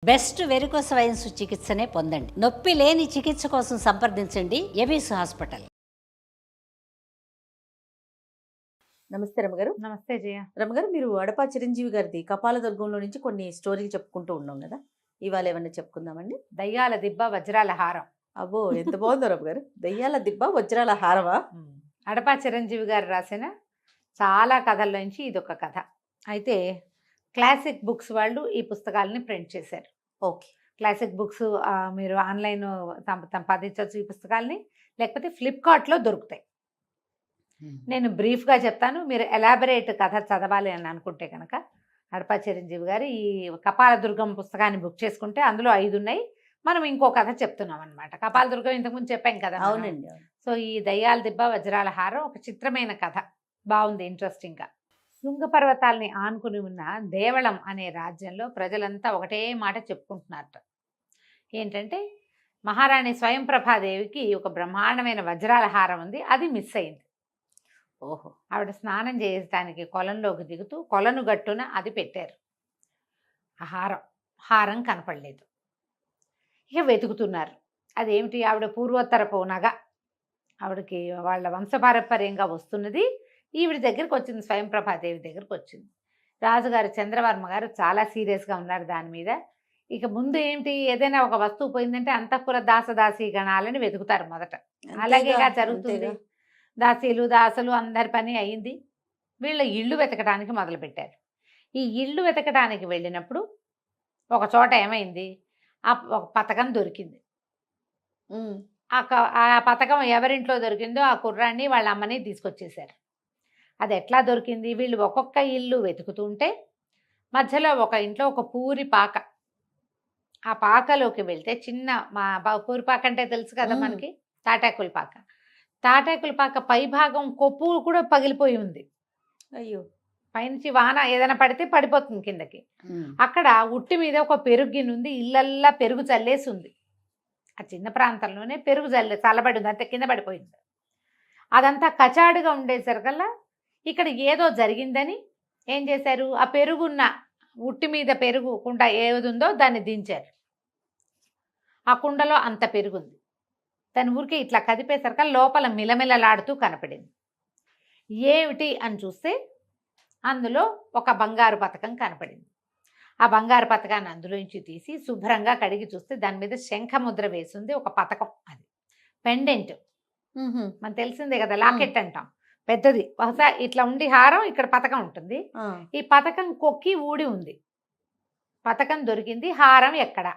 Best varicose veins చికిత్సనే పొందండి. నొప్పి లేని చికిత్స కోసం సంప్రదించండి ఎబిస్ హాస్పిటల్. నమస్తే రమగారు. నమస్తే జయ. రమగారు, మీరు అడపా చిరంజీవి గారిది కపాలదుర్గంలో నుంచి కొన్ని స్టోరీలు చెప్పుకుంటూ ఉన్నాం కదా, ఇవాళ ఏమన్నా చెప్పుకుందామండి. దయ్యాల దిబ్బ వజ్రాల హారం. అబ్బో, ఎంత బాగుందో రమగారు. దయ్యాల దిబ్బ వజ్రాల హారమా? అడపా చిరంజీవి గారు రాసిన చాలా కథల్లోంచి ఇదొక కథ. అయితే క్లాసిక్ బుక్స్ వాళ్ళు ఈ పుస్తకాలని ప్రింట్ చేశారు. ఓకే. క్లాసిక్ బుక్స్ మీరు ఆన్లైన్ సంపాదించవచ్చు ఈ పుస్తకాలని, లేకపోతే ఫ్లిప్కార్ట్లో దొరుకుతాయి. నేను బ్రీఫ్గా చెప్తాను, మీరు ఎలాబరేట్ కథ చదవాలి అని అనుకుంటే కనుక అడపా చిరంజీవి గారు ఈ కపాలదుర్గం పుస్తకాన్ని బుక్ చేసుకుంటే అందులో 5 ఉన్నాయి. మనం ఇంకో కథ చెప్తున్నాం అనమాట. కపాలదుర్గం ఇంతకుముందు చెప్పాం కదా. అవునండి. సో ఈ దయ్యాల దిబ్బ వజ్రాల హారం ఒక చిత్రమైన కథ, బాగుంది, ఇంట్రెస్టింగ్గా. శృంగ పర్వతాలని ఆనుకుని ఉన్న దేవళం అనే రాజ్యంలో ప్రజలంతా ఒకటే మాట చెప్పుకుంటున్నారట. ఏంటంటే మహారాణి స్వయంప్రభాదేవికి ఒక బ్రహ్మాండమైన వజ్రాల హారం ఉంది, అది మిస్ అయింది. ఓహో. ఆవిడ స్నానం చేయడానికి కొలంలోకి దిగుతూ కొలను గట్టున అది పెట్టారు. ఆ హారం కనపడలేదు. ఇక వెతుకుతున్నారు. అదేమిటి, ఆవిడ పూర్వోత్తరపు నగ, ఆవిడకి వాళ్ళ వంశపారంపర్యంగా వస్తున్నది, ఈవిడ దగ్గరికి వచ్చింది, స్వయంప్రభాదేవి దగ్గరికి వచ్చింది. రాజుగారు చంద్రవర్మ గారు చాలా సీరియస్గా ఉన్నారు దాని మీద. ఇక ముందు ఏంటి, ఏదైనా ఒక వస్తువు పోయిందంటే అంతఃపుర దాసదాసీ గణాలని వెతుకుతారు మొదట. అలాగేగా జరుగుతుంది. దాసీలు దాసులు అందరి పని అయింది. వీళ్ళ ఇళ్ళు వెతకడానికి మొదలుపెట్టారు. ఈ ఇళ్ళు వెతకడానికి వెళ్ళినప్పుడు ఒక చోట ఏమైంది, ఒక పథకం దొరికింది. ఆ పథకం ఎవరింట్లో దొరికిందో ఆ కుర్రాన్ని వాళ్ళ అమ్మని తీసుకొచ్చేసారు. అది ఎట్లా దొరికింది, వీళ్ళు ఒక్కొక్క ఇల్లు వెతుకుతుంటే మధ్యలో ఒక ఇంట్లో ఒక పూరి పాక, ఆ పాకలోకి వెళ్తే చిన్న పూరి పాక అంటే తెలుసు కదా మనకి, తాటాకుల పాక. తాటాకుల పాక పై భాగం కొప్పు కూడా పగిలిపోయి ఉంది. అయ్యో. పైనుంచి వాన ఏదైనా పడితే పడిపోతుంది కిందకి. అక్కడ ఉట్టి మీద ఒక పెరుగు గిన్నె ఉంది, ఇళ్ళల్లా పెరుగు చల్లేసి ఉంది. ఆ చిన్న ప్రాంతంలోనే పెరుగు చల్లబడి ఉంది, అంతే కింద పడిపోయింది. అదంతా కచాడుగా ఉండేసరికల్లా ఇక్కడ ఏదో జరిగిందని ఏం చేశారు, ఆ పెరుగున్న ఉట్టి మీద పెరుగు కుండ ఏది ఉందో దాన్ని దించారు. ఆ కుండలో అంత పెరుగుంది. దాని ఊరికే ఇట్లా కదిపేసరికి లోపల మిలమిలలాడుతూ కనపడింది. ఏమిటి అని చూస్తే అందులో ఒక బంగారు పతకం కనపడింది. ఆ బంగారు పతకాన్ని అందులోంచి తీసి శుభ్రంగా కడిగి చూస్తే దాని మీద శంఖముద్ర వేసింది ఒక పతకం. అది పెండెంట్, మనకు తెలిసిందే కదా, లాకెట్ అంటాం, పెద్దది. బహుశా ఇట్లా ఉండి హారం, ఇక్కడ పతకం ఉంటుంది. ఈ పతకం కొక్కి ఊడి ఉంది. పతకం దొరికింది, హారం ఎక్కడ?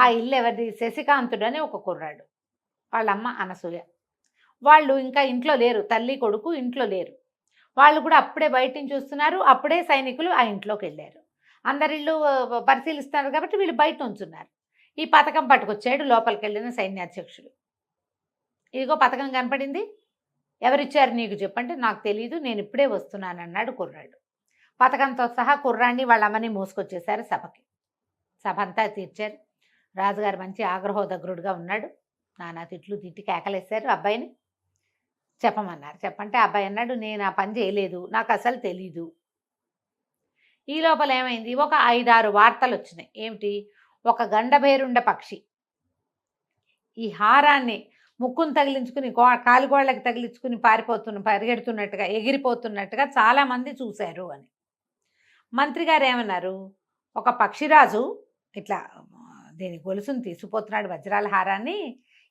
ఆ ఇల్లు ఎవరిది, శశికాంతుడు అని ఒక కుర్రాడు, వాళ్ళమ్మ అనసూయ. వాళ్ళు ఇంకా ఇంట్లో లేరు, తల్లి కొడుకు ఇంట్లో లేరు. వాళ్ళు కూడా అప్పుడే బయట నుంచి చూస్తున్నారు. అప్పుడే సైనికులు ఆ ఇంట్లోకి వెళ్ళారు. అందరిళ్ళు పరిశీలిస్తున్నారు కాబట్టి వీళ్ళు బయట ఉంచున్నారు. ఈ పథకం పట్టుకొచ్చాడు లోపలికి వెళ్ళిన సైన్యాధ్యక్షుడు. ఇదిగో పథకం కనపడింది, ఎవరిచ్చారు నీకు చెప్పంటే నాకు తెలియదు, నేను ఇప్పుడే వస్తున్నాను అన్నాడు కుర్రాడు. పథకంతో సహా కుర్రాన్ని వాళ్ళ అమ్మని మోసుకొచ్చేసారు సభకి. సభ అంతా తీర్చారు. రాజుగారు మంచి ఆగ్రహోదగ్రుడుగా ఉన్నాడు. నానా తిట్లు తిట్టి కేకలేశారు. అబ్బాయిని చెప్పమన్నారు. చెప్పంటే అబ్బాయి అన్నాడు, నేను ఆ పని చేయలేదు, నాకు అసలు తెలీదు. ఈ లోపల ఏమైంది, ఒక 5-6 వార్తలు వచ్చినాయి. ఏమిటి, ఒక గండభేరుండ పక్షి ఈ హారాన్ని ముక్కును తగిలించుకుని కాలిగోళ్ళకి తగిలించుకుని పరిగెడుతున్నట్టుగా ఎగిరిపోతున్నట్టుగా చాలామంది చూశారు అని. మంత్రి గారు ఏమన్నారు, ఒక పక్షిరాజు ఇట్లా దీని గొలుసును తీసుకుపోతున్నాడు వజ్రాల హారాన్ని.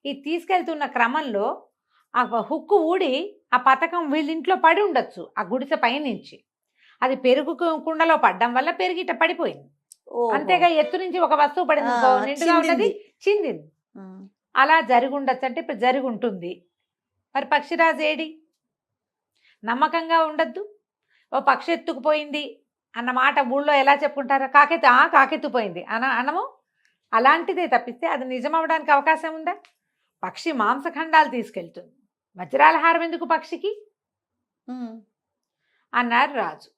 ఈ తీసుకెళ్తున్న క్రమంలో ఆ హుక్కు ఊడి ఆ పథకం వీళ్ళింట్లో పడి ఉండొచ్చు, ఆ గుడిసె పైనుంచి. అది పెరుగు కుండలో పడ్డం వల్ల పెరిగిట పడిపోయింది. అంతేగా ఎత్తు నుంచి ఒక వస్తువు పడింది, నిండుగా ఉన్నది చిందింది. అలా జరిగి ఉండొచ్చు, అంటే ఇప్పుడు జరిగి ఉంటుంది. మరి పక్షిరాజు ఏడి? నమ్మకంగా ఉండద్దు. ఓ పక్షి ఎత్తుకుపోయింది అన్న మాట ఊళ్ళో ఎలా చెప్పుకుంటారో, కాకెత్తుపోయింది అనము. అలాంటిదే తప్పిస్తే అది నిజమవడానికి అవకాశం ఉందా? పక్షి మాంసఖండాలు తీసుకెళ్తుంది, వజ్రాల హారం ఎందుకు పక్షికి అన్నారు రాజు.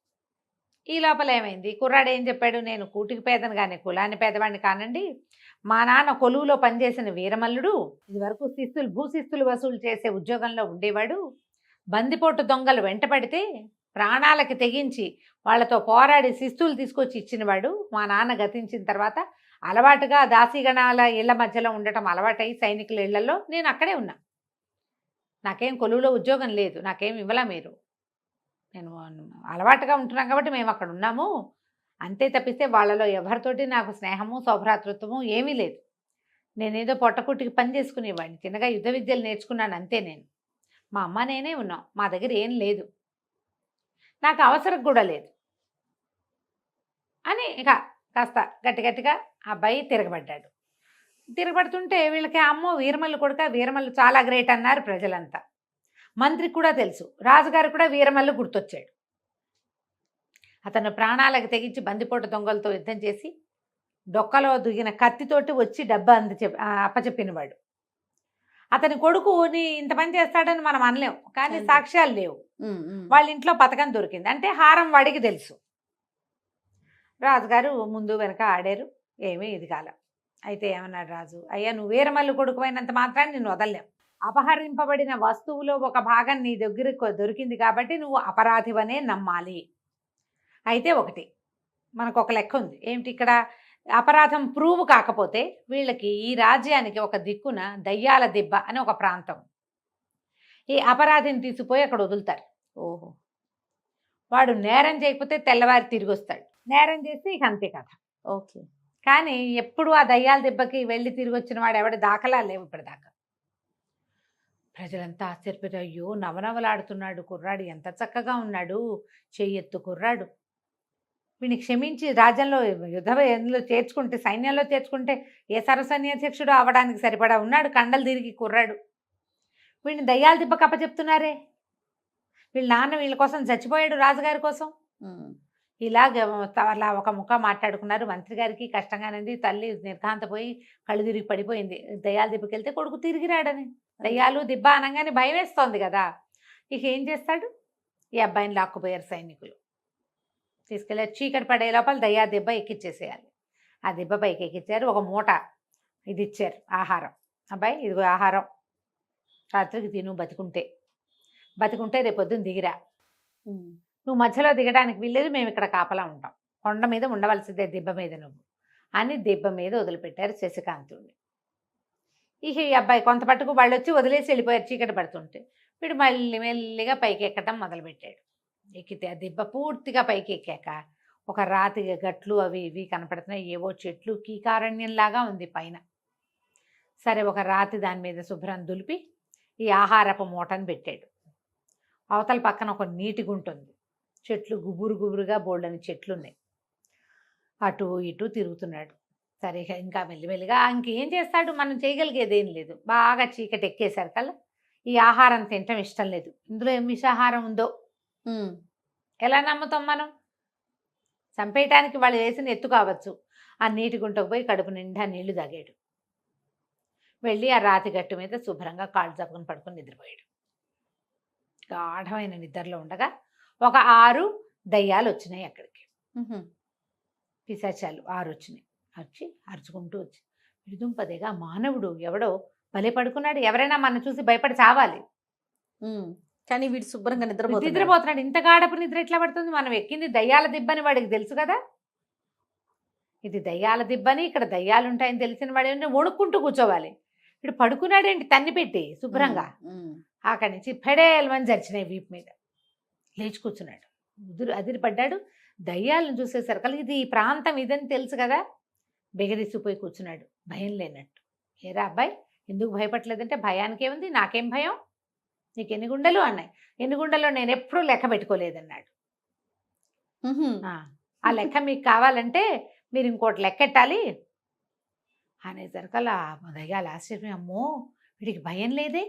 ఈ లోపల ఏమైంది, కుర్రాడు ఏం చెప్పాడు, నేను కూటికి పేదను కానీ కులాన్ని పేదవాడిని కానండి. మా నాన్న కొలువులో పనిచేసిన వీరమల్లుడు, ఇది వరకు భూశిస్తులు వసూలు చేసే ఉద్యోగంలో ఉండేవాడు. బందిపోటు దొంగలు వెంటపడితే ప్రాణాలకి తెగించి వాళ్ళతో పోరాడి శిస్తులు తీసుకొచ్చి ఇచ్చినవాడు. మా నాన్న గతించిన తర్వాత అలవాటుగా దాసీగణాల ఇళ్ల మధ్యలో ఉండటం అలవాటై సైనికుల ఇళ్లలో నేను అక్కడే ఉన్నా. నాకేం కొలువులో ఉద్యోగం లేదు, నాకేం ఇవ్వలా మీరు. నేను అలవాటుగా ఉంటున్నాం కాబట్టి మేము అక్కడ ఉన్నాము అంతే తప్పిస్తే వాళ్ళలో ఎవరితోటి నాకు స్నేహము సౌభ్రాతృత్వము ఏమీ లేదు. నేనేదో పొట్టకుట్టికి పని చేసుకునేవాడిని, చిన్నగా యుద్ధ విద్యలు నేర్చుకున్నాను అంతే. నేను మా అమ్మ నేనే ఉన్నాం, మా దగ్గర ఏం లేదు, నాకు అవసరం కూడా లేదు అని ఇక కాస్త గట్టిగా అబ్బాయి తిరగబడ్డాడు. తిరగబడుతుంటే వీళ్ళకి అమ్మో వీరమల్లు కొడుక, వీరమల్లు చాలా గ్రేట్ అన్నారు ప్రజలంతా. మంత్రికి కూడా తెలుసు, రాజుగారు కూడా వీరమల్లు గుర్తొచ్చాడు. అతను ప్రాణాలకు తెగించి బందిపోటు దొంగలతో యుద్ధం చేసి డొక్కలో దిగిన కత్తితోటి వచ్చి డబ్బా అప్పచెప్పినవాడు. అతని కొడుకుని ఇంత పని చేస్తాడని మనం అనలేం, కానీ సాక్ష్యాలు లేవు. వాళ్ళ ఇంట్లో పథకం దొరికింది అంటే హారం వాడికి తెలుసు. రాజుగారు ముందు వెనక ఆడారు, ఏమీ ఇది కాలం. అయితే ఏమన్నాడు రాజు, అయ్యా నువ్వు వీరమల్లు కొడుకు అయినంత మాత్రాన్ని నిన్ను వదలలేం. అపహరింపబడిన వస్తువులో ఒక భాగం నీ దగ్గర దొరికింది కాబట్టి నువ్వు అపరాధివనే నమ్మాలి. అయితే ఒకటి మనకు ఒక లెక్క ఉంది ఏమిటి, ఇక్కడ అపరాధం ప్రూవ్ కాకపోతే వీళ్ళకి ఈ రాజ్యానికి ఒక దిక్కున దయ్యాల దిబ్బ అని ఒక ప్రాంతం, ఈ అపరాధిని తీసిపోయి అక్కడ వదులుతారు. ఓహో, వాడు నేరం చేయకపోతే తెల్లవారి తిరిగి వస్తాడు, నేరం చేస్తే ఇక అంతే కథ. ఓకే. కానీ ఎప్పుడు ఆ దయ్యాల దెబ్బకి వెళ్ళి తిరిగి వచ్చిన వాడు ఎవడి దాఖలా లేవు ఇప్పటిదాకా. ప్రజలంతా ఆశ్చర్యపోయారు, అయ్యో నవనవలాడుతున్నాడు కుర్రాడు, ఎంత చక్కగా ఉన్నాడు, చెయ్యెత్తు కుర్రాడు, వీడిని క్షమించి రాజ్యంలో యుద్ధంలో చేర్చుకుంటే సైన్యంలో చేర్చుకుంటే ఏ సర్వసైన్యాధ్యక్షుడు అవడానికి సరిపడా ఉన్నాడు, కండలు తిరిగి కుర్రాడు, వీడిని దయ్యాల దెబ్బ కప్పచెప్తున్నారే, వీళ్ళ నాన్న వీళ్ళ కోసం చచ్చిపోయాడు రాజుగారి కోసం. ఇలాగ అలా ఒక ముఖ మాట్లాడుకున్నారు. మంత్రి గారికి కష్టంగానేది, తల్లి నిర్ఘాంతపోయి కళ్ళు తిరిగి పడిపోయింది. దయ్యాల దిబ్బకి వెళ్తే కొడుకు తిరిగి రాడని, దయ్యాలు దిబ్బ అనగానే భయం వేస్తోంది కదా. ఇక ఏం చేస్తాడు, ఈ అబ్బాయిని లాక్కుపోయారు సైనికులు, తీసుకెళ్ళి చీకటి పడే లోపల దయ్యా దెబ్బ ఎక్కిచ్చేసేయాలి. ఆ దెబ్బ పైకి ఎక్కిచ్చారు, ఒక మూట ఇది ఇచ్చారు ఆహారం, అబ్బాయి ఇదిగో ఆహారం, రాత్రికి తిను, బతికుంటే రేపొద్దున దిగిరా, నువ్వు మధ్యలో దిగడానికి వీల్లేదు, మేము ఇక్కడ కాపలా ఉంటాం, కొండ మీద ఉండవలసిందే దెబ్బ మీద నువ్వు అని దెబ్బ మీద వదిలిపెట్టారు శశికాంతుడిని. ఇక ఈ అబ్బాయి కొంత పట్టుకు వాళ్ళు వచ్చి వదిలేసి వెళ్ళిపోయారు చీకటి పడుతుంటే. వీడు మళ్ళీ మెల్లిగా పైకి ఎక్కడం మొదలుపెట్టాడు. ఎక్కితే ఆ దెబ్బ పూర్తిగా పైకి ఎక్కాక ఒక రాతి గట్లు అవి ఇవి కనపడుతున్నాయి, ఏవో చెట్లు, కీకారణ్యంలాగా ఉంది పైన. సరే ఒక రాతి దాని మీద శుభ్రం దులిపి ఈ ఆహారపు మూటను పెట్టాడు. అవతల పక్కన ఒక నీటి గుంట ఉంది, చెట్లు గుబురుగా బోల్డని చెట్లు ఉన్నాయి. అటు ఇటు తిరుగుతున్నాడు. సరే ఇంకా మెల్లిమెల్లిగా ఇంకేం చేస్తాడు, మనం చేయగలిగేది ఏం లేదు. బాగా చీకటి ఎక్కేశారు కల్లా ఈ ఆహారం తినటం ఇష్టం లేదు. ఇందులో ఏం విషాహారం ఉందో ఎలా నమ్ముతాం మనం, చంపేయటానికి వాళ్ళు వేసిన ఎత్తు కావచ్చు. ఆ నీటి గుంటకు పోయి కడుపు నిండా నీళ్లు తాగాడు. వెళ్ళి ఆ రాతి గట్టు మీద శుభ్రంగా కాళ్ళు చప్పుకొని పడుకొని నిద్రపోయాడు. గాఢమైన నిద్రలో ఉండగా ఒక 6 దయ్యాలు వచ్చినాయి అక్కడికి, పిశాచాలు 6 వచ్చినాయి. వచ్చి అరుచుకుంటూ వచ్చి విడుదుంపదేగా మానవుడు ఎవడో భలే పడుకున్నాడు, ఎవరైనా మనం చూసి భయపడి చావాలి, కానీ వీడు శుభ్రంగా నిద్రపోతున్నాడు. ఇంత గాఢపు నిద్ర ఎట్లా పడుతుంది, మనం ఎక్కింది దయ్యాల దిబ్బని వాడికి తెలుసు కదా, ఇది దయ్యాల దిబ్బని ఇక్కడ దయ్యాలు ఉంటాయని తెలిసిన వాడు వణుక్కుంటూ కూర్చోవాలి. వీడు పడుకున్నాడేంటి తన్ని పెట్టి శుభ్రంగా. అక్కడి నుంచి ఫెడేల్మని జరిచినాయి వీపు మీద, లేచి కూర్చున్నాడు, అదిరిపడ్డాడు. దయ్యాలను చూసేసరికి ఇది ఈ ప్రాంతం ఇదని తెలుసు కదా, బెగరిసిపోయి కూర్చున్నాడు భయం లేనట్టు. ఏరా అబ్బాయి ఎందుకు భయపడలేదంటే, భయానికి ఏముంది, నాకేం భయం, నీకు ఎన్ని గుండెలు అన్నాయి. ఎన్ని గుండెలో నేను ఎప్పుడూ లెక్క పెట్టుకోలేదన్నాడు. ఆ లెక్క మీకు కావాలంటే మీరు ఇంకోటి లెక్కెట్టాలి అనేసరికల్లా దయ్యాలు ఆశ్చర్యం, అమ్మో వీడికి భయం లేదే,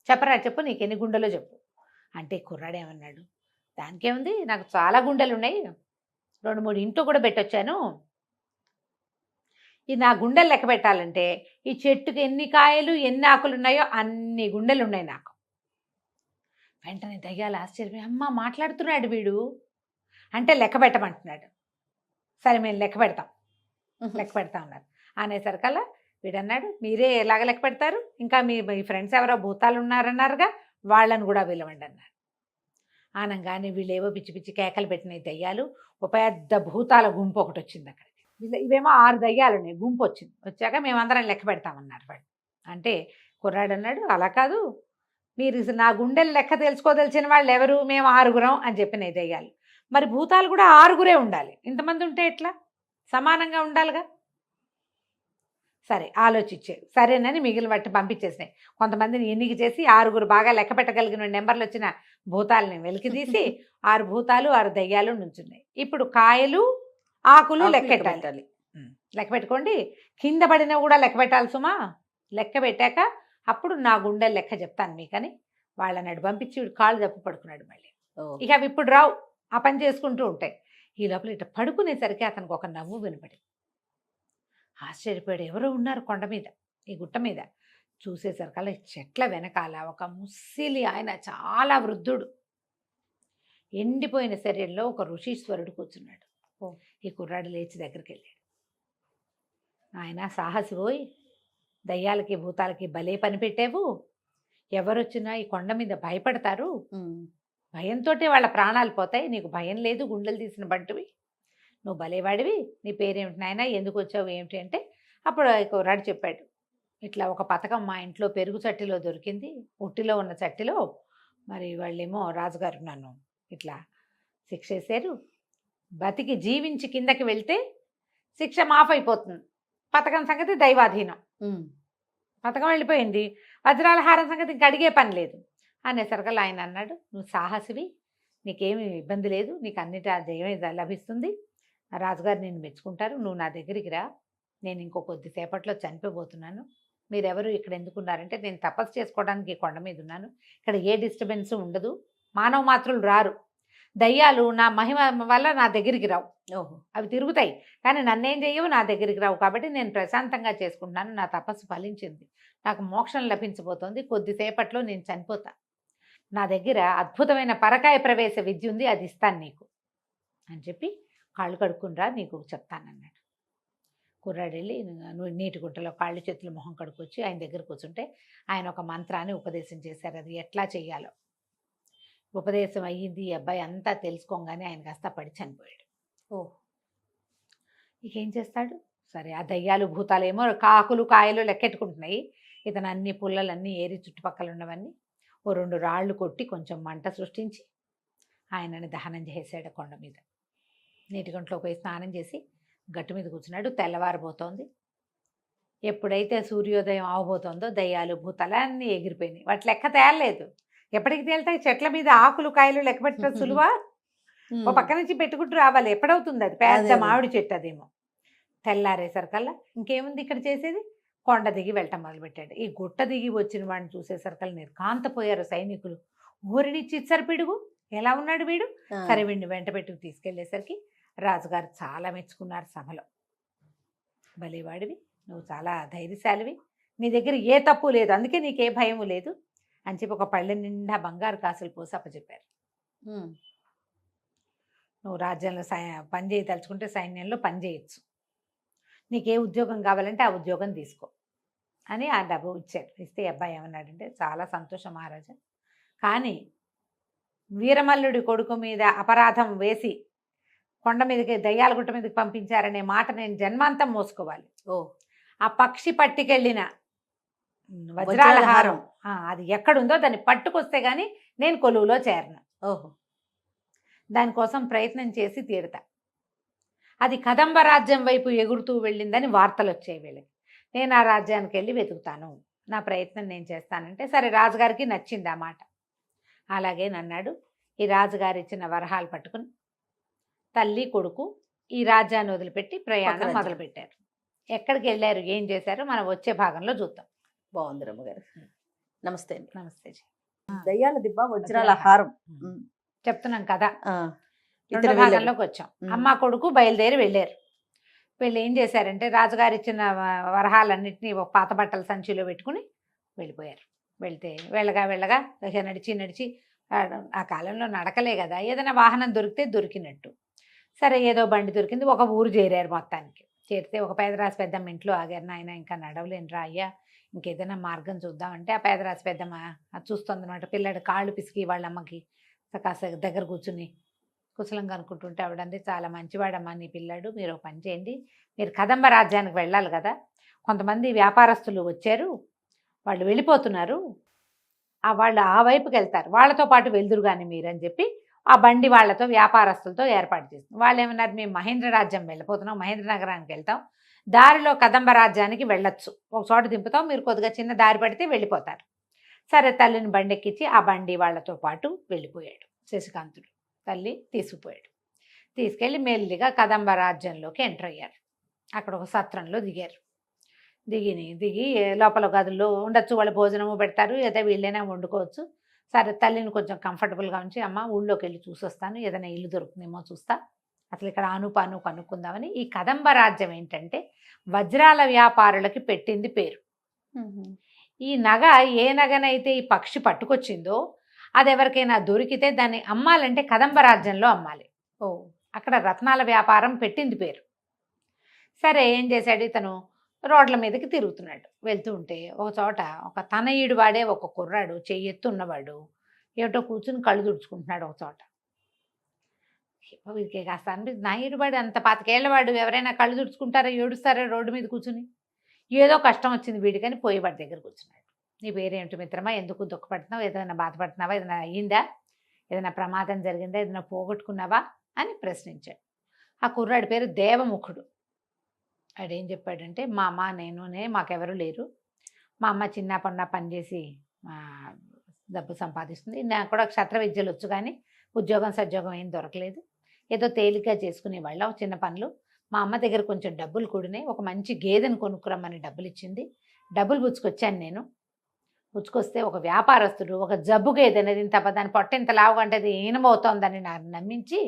చెప్పరా చెప్పు నీకు ఎన్ని గుండెలో చెప్పు అంటే కుర్రాడేమన్నాడు, దానికేముంది నాకు చాలా గుండెలు ఉన్నాయి, 2-3 ఇంట్లో కూడా పెట్టొచ్చాను, ఈ నా గుండెలు లెక్క పెట్టాలంటే ఈ చెట్టుకి ఎన్ని కాయలు ఎన్ని ఆకులు ఉన్నాయో అన్ని గుండెలు ఉన్నాయి నాకు. వెంటనే దయ్యాలు ఆశ్చర్యం, అమ్మ మాట్లాడుతున్నాడు వీడు అంటే లెక్క పెట్టమంటున్నాడు. సరే మేము లెక్క పెడతాం అన్నారు. అనేసరికల్లా వీడన్నాడు, మీరే ఎలాగ లెక్క పెడతారు, ఇంకా మీ ఫ్రెండ్స్ ఎవరో భూతాలు ఉన్నారన్నారుగా వాళ్ళని కూడా పిలవండి అన్నారు. ఆనంగానే వీళ్ళేవో పిచ్చి పిచ్చి కేకలు పెట్టినాయి దయ్యాలు. ఒక పెద్ద భూతాల గుంపు ఒకటి వచ్చింది అక్కడికి. ఇవేమో 6 దయ్యాలు ఉన్నాయి, గుంపు వచ్చింది. వచ్చాక మేమందరం లెక్క పెడతామన్నారు వాళ్ళు. అంటే కుర్రాడు అన్నాడు, అలా కాదు, మీరు నా గుండెలు లెక్క తెలుసుకోదలిచిన వాళ్ళు ఎవరు, మేము 6గురం అని చెప్పినాయి దయ్యాలు. మరి భూతాలు కూడా 6గురే ఉండాలి, ఇంతమంది ఉంటే ఎట్లా, సమానంగా ఉండాలిగా. సరే ఆలోచించారు, సరేనని మిగిలిన వాటిని పంపించేసినాయి. కొంతమందిని ఎన్నిక చేసి 6గురు బాగా లెక్క పెట్టగలిగిన నెంబర్లు వచ్చిన భూతాలని వెలికి తీసి 6 భూతాలు 6 దయ్యాలు నుంచున్నాయి. ఇప్పుడు కాయలు ఆకులు లెక్కెట్టాలి. లెక్క పెట్టుకోండి, కింద పడినా కూడా లెక్క పెట్టాలి సుమా. లెక్క పెట్టాక అప్పుడు నా గుండె లెక్క చెప్తాను మీకని వాళ్ళని అటు పంపించి కాళ్ళు తప్పు పడుకున్నాడు మళ్ళీ. ఇక అవి ఇప్పుడు రావు, ఆ పని చేసుకుంటూ ఉంటాయి. ఈ లోపల ఇట్లా పడుకునేసరికి అతనికి ఒక నవ్వు వినపడి ఆశ్చర్యపోయాడు. ఎవరో ఉన్నారు కొండ మీద, ఈ గుట్ట మీద. చూసేసరికల్లా చెట్ల వెనకాల ఒక ముస్సిలి ఆయన, చాలా వృద్ధుడు, ఎండిపోయిన శరీరంలో ఒక ఋషీశ్వరుడు కూర్చున్నాడు. ఈ కుర్రాడు లేచి దగ్గరికి వెళ్ళాడు. ఆయన సాహసి పోయి, దయ్యాలకి భూతాలకి భలే పని పెట్టావు, ఎవరొచ్చినా ఈ కొండ మీద భయపడతారు, భయంతో వాళ్ళ ప్రాణాలు పోతాయి, నీకు భయం లేదు, గుండెలు తీసిన బంటువి, నువ్వు భలేవాడివి, నీ పేరేమిటి నాయనా, ఎందుకు వచ్చావు ఏమిటి అంటే అప్పుడు కుర్రాడు చెప్పాడు, ఇట్లా ఒక పథకం మా ఇంట్లో పెరుగు చట్టిలో దొరికింది, ఉట్టిలో ఉన్న చట్టిలో, మరి వాళ్ళేమో రాజుగారు నన్ను ఇట్లా శిక్ష వేశారు, బతికి జీవించి కిందకి వెళ్తే శిక్ష మాఫ్ అయిపోతుంది, పథకం సంగతి దైవాధీనం, పథకం వెళ్ళిపోయింది, వజ్రాల హారం సంగతి ఇంక అడిగే పని లేదు అనేసరికల్లా ఆయన అన్నాడు, నువ్వు సాహసివి, నీకేమి ఇబ్బంది లేదు, నీకు అన్నిటి జయమే లభిస్తుంది, రాజుగారు నేను మెచ్చుకుంటారు, నువ్వు నా దగ్గరికి రా, నేను ఇంకో కొద్దిసేపట్లో చనిపోబోతున్నాను, మీరెవరు ఇక్కడ ఎందుకున్నారంటే నేను తపస్సు చేసుకోవడానికి ఈ కొండ మీద ఉన్నాను, ఇక్కడ ఏ డిస్టర్బెన్స్ ఉండదు, మానవ మాత్రులు రారు, దయ్యాలు నా మహిమ వల్ల నా దగ్గరికి రావు, అవి తిరుగుతాయి కానీ నన్నేం చెయ్యవు, నా దగ్గరికి రావు, కాబట్టి నేను ప్రశాంతంగా చేసుకుంటున్నాను, నా తపస్సు ఫలించింది, నాకు మోక్షం లభించబోతోంది, కొద్దిసేపట్లో నేను చనిపోతా, నా దగ్గర అద్భుతమైన పరకాయ ప్రవేశ విద్య ఉంది, అది ఇస్తాను నీకు అని చెప్పి కాళ్ళు కడుక్కునిరా నీకు చెప్తానన్నాడు. కుర్రాడు వెళ్ళి నీటి గుంటలో కాళ్ళు చేతులు మొహం కడుక్కొచ్చి ఆయన దగ్గర కూర్చుంటే ఆయన ఒక మంత్రాన్ని ఉపదేశం చేశారు, అది ఎట్లా చెయ్యాలో ఉపదేశం అయ్యింది. ఈ అబ్బాయి అంతా తెలుసుకోగానే ఆయన కాస్త పడి చనిపోయాడు. ఇక ఏం చేస్తాడు, సరే ఆ దయ్యాలు భూతాలు ఏమో కాకులు కాయలు లెక్కెట్టుకుంటున్నాయి, ఇతను అన్ని పుల్లలన్నీ ఏరి చుట్టుపక్కల ఉన్నవన్నీ ఓ 2 రాళ్ళు కొట్టి కొంచెం మంట సృష్టించి ఆయనని దహనం చేసాడు. కొండ మీద నీటి గుంటలోకి పోయి స్నానం చేసి గట్టు మీద కూర్చున్నాడు. తెల్లవారిపోతోంది. ఎప్పుడైతే సూర్యోదయం అవబోతోందో దయ్యాలు భూతాలు అన్నీ ఎగిరిపోయినాయి. వాటి లెక్క తేలలేదు, ఎప్పటికి తేలుతాయి, చెట్ల మీద ఆకులు కాయలు లెక్క పెట్టడం సులువా, ఓ పక్క నుంచి పెట్టుకుంటూ రావాలి, ఎప్పుడవుతుంది అది, పెద్ద మామిడి చెట్టు అదేమో. తెల్లారేసరికల్లా ఇంకేముంది ఇక్కడ చేసేది, కొండ దిగి వెళ్ళటం మొదలుపెట్టాడు. ఈ గుట్ట దిగి వచ్చిన వాడిని చూసేసరికల్లా నిర్ఘాంతపోయారు సైనికులు. ఊరినిచ్చి ఇచ్చరు పిడుగు, ఎలా ఉన్నాడు వీడు, సరే వీడిని వెంట పెట్టుకు తీసుకెళ్లేసరికి రాజుగారు చాలా మెచ్చుకున్నారు సభలో. భలేవాడివి, నువ్వు చాలా ధైర్యశాలివి, నీ దగ్గర ఏ తప్పు లేదు, అందుకే నీకే భయం లేదు అని చెప్పి ఒక పళ్ళె నిండా బంగారు కాసులు పోసి అప్పచెప్పారు. నువ్వు రాజ్యంలో పని చేయదలుచుకుంటే సైన్యంలో పని చేయొచ్చు, నీకే ఉద్యోగం కావాలంటే ఆ ఉద్యోగం తీసుకో అని ఆ డబ్బు ఇచ్చారు. ఇస్తే అబ్బాయి ఏమన్నాడంటే, చాలా సంతోషం మహారాజా, కానీ వీరమల్లుడి కొడుకు మీద అపరాధం వేసి కొండ మీదకి దయ్యాల గుట్ట మీదకి పంపించారనే మాట నేను జన్మాంతం మోసుకోవాలి. ఆ పక్షి పట్టుకెళ్ళిన వజ్రాల హారం అది ఎక్కడుందో దాన్ని పట్టుకొస్తే గానీ నేను కొలువులో చేరను. దానికోసం ప్రయత్నం చేసి తీరుతా. అది కదంబ రాజ్యం వైపు ఎగురుతూ వెళ్ళిందని వార్తలు వచ్చాయి వీళ్ళకి. నేను ఆ రాజ్యానికి వెళ్ళి వెతుకుతాను, నా ప్రయత్నం నేను చేస్తానంటే సరే, రాజుగారికి నచ్చింది ఆ మాట. అలాగే నన్నాడు. ఈ రాజుగారు ఇచ్చిన వరహాలు పట్టుకుని తల్లి కొడుకు ఈ రాజ్యాన్ని వదిలిపెట్టి ప్రయాణం మొదలుపెట్టారు. ఎక్కడికి వెళ్ళారు, ఏం చేశారు, మనం వచ్చే భాగంలో చూద్దాం. బాగుంది రమ్మగారు. నమస్తే అండి. నమస్తే. దయ్యాల దిబ్బ వజ్రాల హారం చెప్తున్నాం కదా. రెండో భాగంలోకి వచ్చాం. అమ్మ కొడుకు బయలుదేరి వెళ్ళారు. వీళ్ళు ఏం చేశారంటే రాజుగారు ఇచ్చిన వరహాలన్నింటినీ పాత బట్టల సంచిలో పెట్టుకుని వెళ్ళిపోయారు. వెళ్తే వెళ్ళగా నడిచి ఆ కాలంలో నడకలే కదా, ఏదైనా వాహనం దొరికితే దొరికినట్టు. సరే ఏదో బండి దొరికింది, ఒక ఊరు చేరారు. మొత్తానికి చేరితే ఒక పేదరాశి పెద్దమ్మ ఇంట్లో ఆగారు. నాయన ఇంకా నడవలేనురా అయ్యా, ఇంకేదైనా మార్గం చూద్దామంటే ఆ పేదరాశి పెద్దమ్మ చూస్తుంది అనమాట. పిల్లడు కాళ్ళు పిసికి వాళ్ళ అమ్మకి కాస్త దగ్గర కూర్చుని కుశలంగా అనుకుంటుంటే ఆవిడంది, చాలా మంచివాడమ్మా నీ పిల్లాడు, మీరు ఒక పని చేయండి, మీరు కదంబ రాజ్యానికి వెళ్ళాలి కదా, కొంతమంది వ్యాపారస్తులు వచ్చారు, వాళ్ళు వెళ్ళిపోతున్నారు, వాళ్ళు ఆ వైపుకి వెళ్తారు, వాళ్ళతో పాటు వెళ్దురు కానీ మీరని చెప్పి ఆ బండి వాళ్ళతో వ్యాపారస్తులతో ఏర్పాటు చేస్తుంది. వాళ్ళు ఏమన్నారు, మేము మహేంద్ర రాజ్యం వెళ్ళిపోతున్నాం, మహేంద్ర నగరానికి వెళ్తాం, దారిలో కదంబ రాజ్యానికి వెళ్ళొచ్చు, ఒక చోట దింపుతాం, మీరు కొద్దిగా చిన్న దారి పడితే వెళ్ళిపోతారు. సరే తల్లిని బండెక్కించి ఆ బండి వాళ్ళతో పాటు వెళ్ళిపోయాడు శశికాంతుడు. తల్లి తీసుకుపోయాడు. తీసుకెళ్ళి మెల్లిగా కదంబ రాజ్యంలోకి ఎంటర్ అయ్యారు. అక్కడ ఒక సత్రంలో దిగారు. దిగి లోపల గదుల్లో ఉండొచ్చు, వాళ్ళు భోజనము పెడతారు, ఏదో వీళ్ళైనా వండుకోవచ్చు. సరే తల్లిని కొంచెం కంఫర్టబుల్గా ఉంచి, అమ్మ ఊళ్ళోకి వెళ్ళి చూసొస్తాను, ఏదైనా ఇల్లు దొరుకుతుందేమో చూస్తా, అసలు ఇక్కడ ఆనుపాను కనుక్కుందామని. ఈ కదంబ రాజ్యం ఏంటంటే వజ్రాల వ్యాపారులకి పెట్టింది పేరు. ఈ నగ ఏ నగనైతే ఈ పక్షి పట్టుకొచ్చిందో అది ఎవరికైనా దొరికితే దాన్ని అమ్మాలంటే కదంబ రాజ్యంలో అమ్మాలి. అక్కడ రత్నాల వ్యాపారం పెట్టింది పేరు. సరే ఏం చేశాడు, ఇతను రోడ్ల మీదకి తిరుగుతున్నాడు. వెళ్తూ ఉంటే ఒక చోట ఒక తనయుడు వాడే ఒక కుర్రాడు, చెయ్యెత్తు ఉన్నవాడు, ఏమిటో కూర్చుని కళ్ళు తుడుచుకుంటున్నాడు ఒక చోట. వీడికి కాస్త అనిపిస్తుంది, నాయుడు వాడు అంత 25 ఏళ్ళవాడు, ఎవరైనా కళ్ళు తుడుచుకుంటారా, ఏడుస్తారా రోడ్డు మీద కూర్చుని, ఏదో కష్టం వచ్చింది వీడికని పోయి వాడి దగ్గర కూర్చున్నాడు. నీ పేరేమిటి మిత్రమా, ఎందుకు దుఃఖపడుతున్నావు, ఏదైనా బాధపడుతున్నావా, ఏదైనా అయ్యిందా, ఏదైనా ప్రమాదం జరిగిందా, ఏదైనా పోగొట్టుకున్నావా అని ప్రశ్నించాడు. ఆ కుర్రాడి పేరు దేవముఖుడు. ఆడేం చెప్పాడంటే, మా అమ్మ నేనునే మాకెవరు లేరు, మా అమ్మ చిన్న పన్న పనిచేసి డబ్బు సంపాదిస్తుంది, నాకు కూడా క్షత్ర విద్యలు వచ్చు కానీ ఉద్యోగం సద్యోగం ఏం దొరకలేదు, ఏదో తేలిగ్గా చేసుకునే వాళ్ళం చిన్న పనులు, మా అమ్మ దగ్గర కొంచెం డబ్బులు కూడినాయి, ఒక మంచి గేదెను కొనుక్కురమ్మని డబ్బులు ఇచ్చింది, డబ్బులు పుచ్చుకొచ్చాను నేను. పుచ్చుకొస్తే ఒక వ్యాపారస్తుడు ఒక జబ్బు గేదె అనేది ఇంత దాని పొట్ట ఇంత లావుగా అంటే అది ఈనమవుతోందని నాకు నమ్మించి,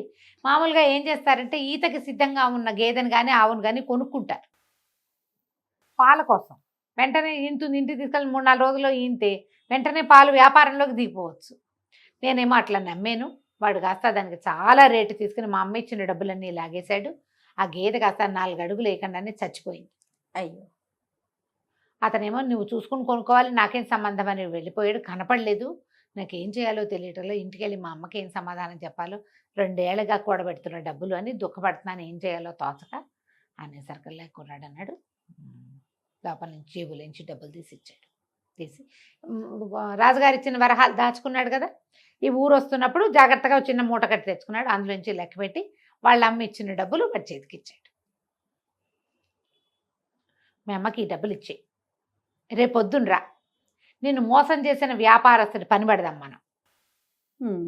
మామూలుగా ఏం చేస్తారంటే ఈతకి సిద్ధంగా ఉన్న గేదెను కానీ ఆవును కానీ కొనుక్కుంటారు పాల కోసం. వెంటనే ఇంటికి తీసుకెళ్ళి 3-4 రోజుల్లో ఈంతే వెంటనే పాలు వ్యాపారంలోకి దిగిపోవచ్చు. నేనేమో అట్లా నమ్మాను. వాడు కాస్త దానికి చాలా రేటు తీసుకుని మా అమ్మ ఇచ్చిన డబ్బులన్నీ లాగేశాడు. ఆ గేదె కాస్త 4 అడుగులు వేయకుండానే చచ్చిపోయింది. అయ్యో. అతనేమో నువ్వు చూసుకుని కొనుక్కోవాలి, నాకేం సంబంధం అని వెళ్ళిపోయాడు. కనపడలేదు, నాకేం చేయాలో తెలియటంలో, ఇంటికి వెళ్ళి మా అమ్మకి ఏం సమాధానం చెప్పాలో, 2 ఏళ్ళగా కూడబెడుతున్న డబ్బులు అని దుఃఖపడుతున్నాను, ఏం చేయాలో తోచక అనేసరికల్లా కుర్రాడు అన్నాడు, లోపల నుంచి జేబులోంచి డబ్బులు తీసి రాజుగారు ఇచ్చిన వరహాలు దాచుకున్నాడు కదా, ఈ ఊరు వస్తున్నప్పుడు జాగ్రత్తగా చిన్న మూట కట్టి తెచ్చుకున్నాడు, అందులోంచి లెక్క పెట్టి వాళ్ళ అమ్మ ఇచ్చిన డబ్బులు వాడి చేతికి ఇచ్చాడు. మీ అమ్మకి ఈ డబ్బులు ఇచ్చేయి, రేపొద్దునరా నిన్ను మోసం చేసిన వ్యాపారస్తుడి పని పడదాం మనం,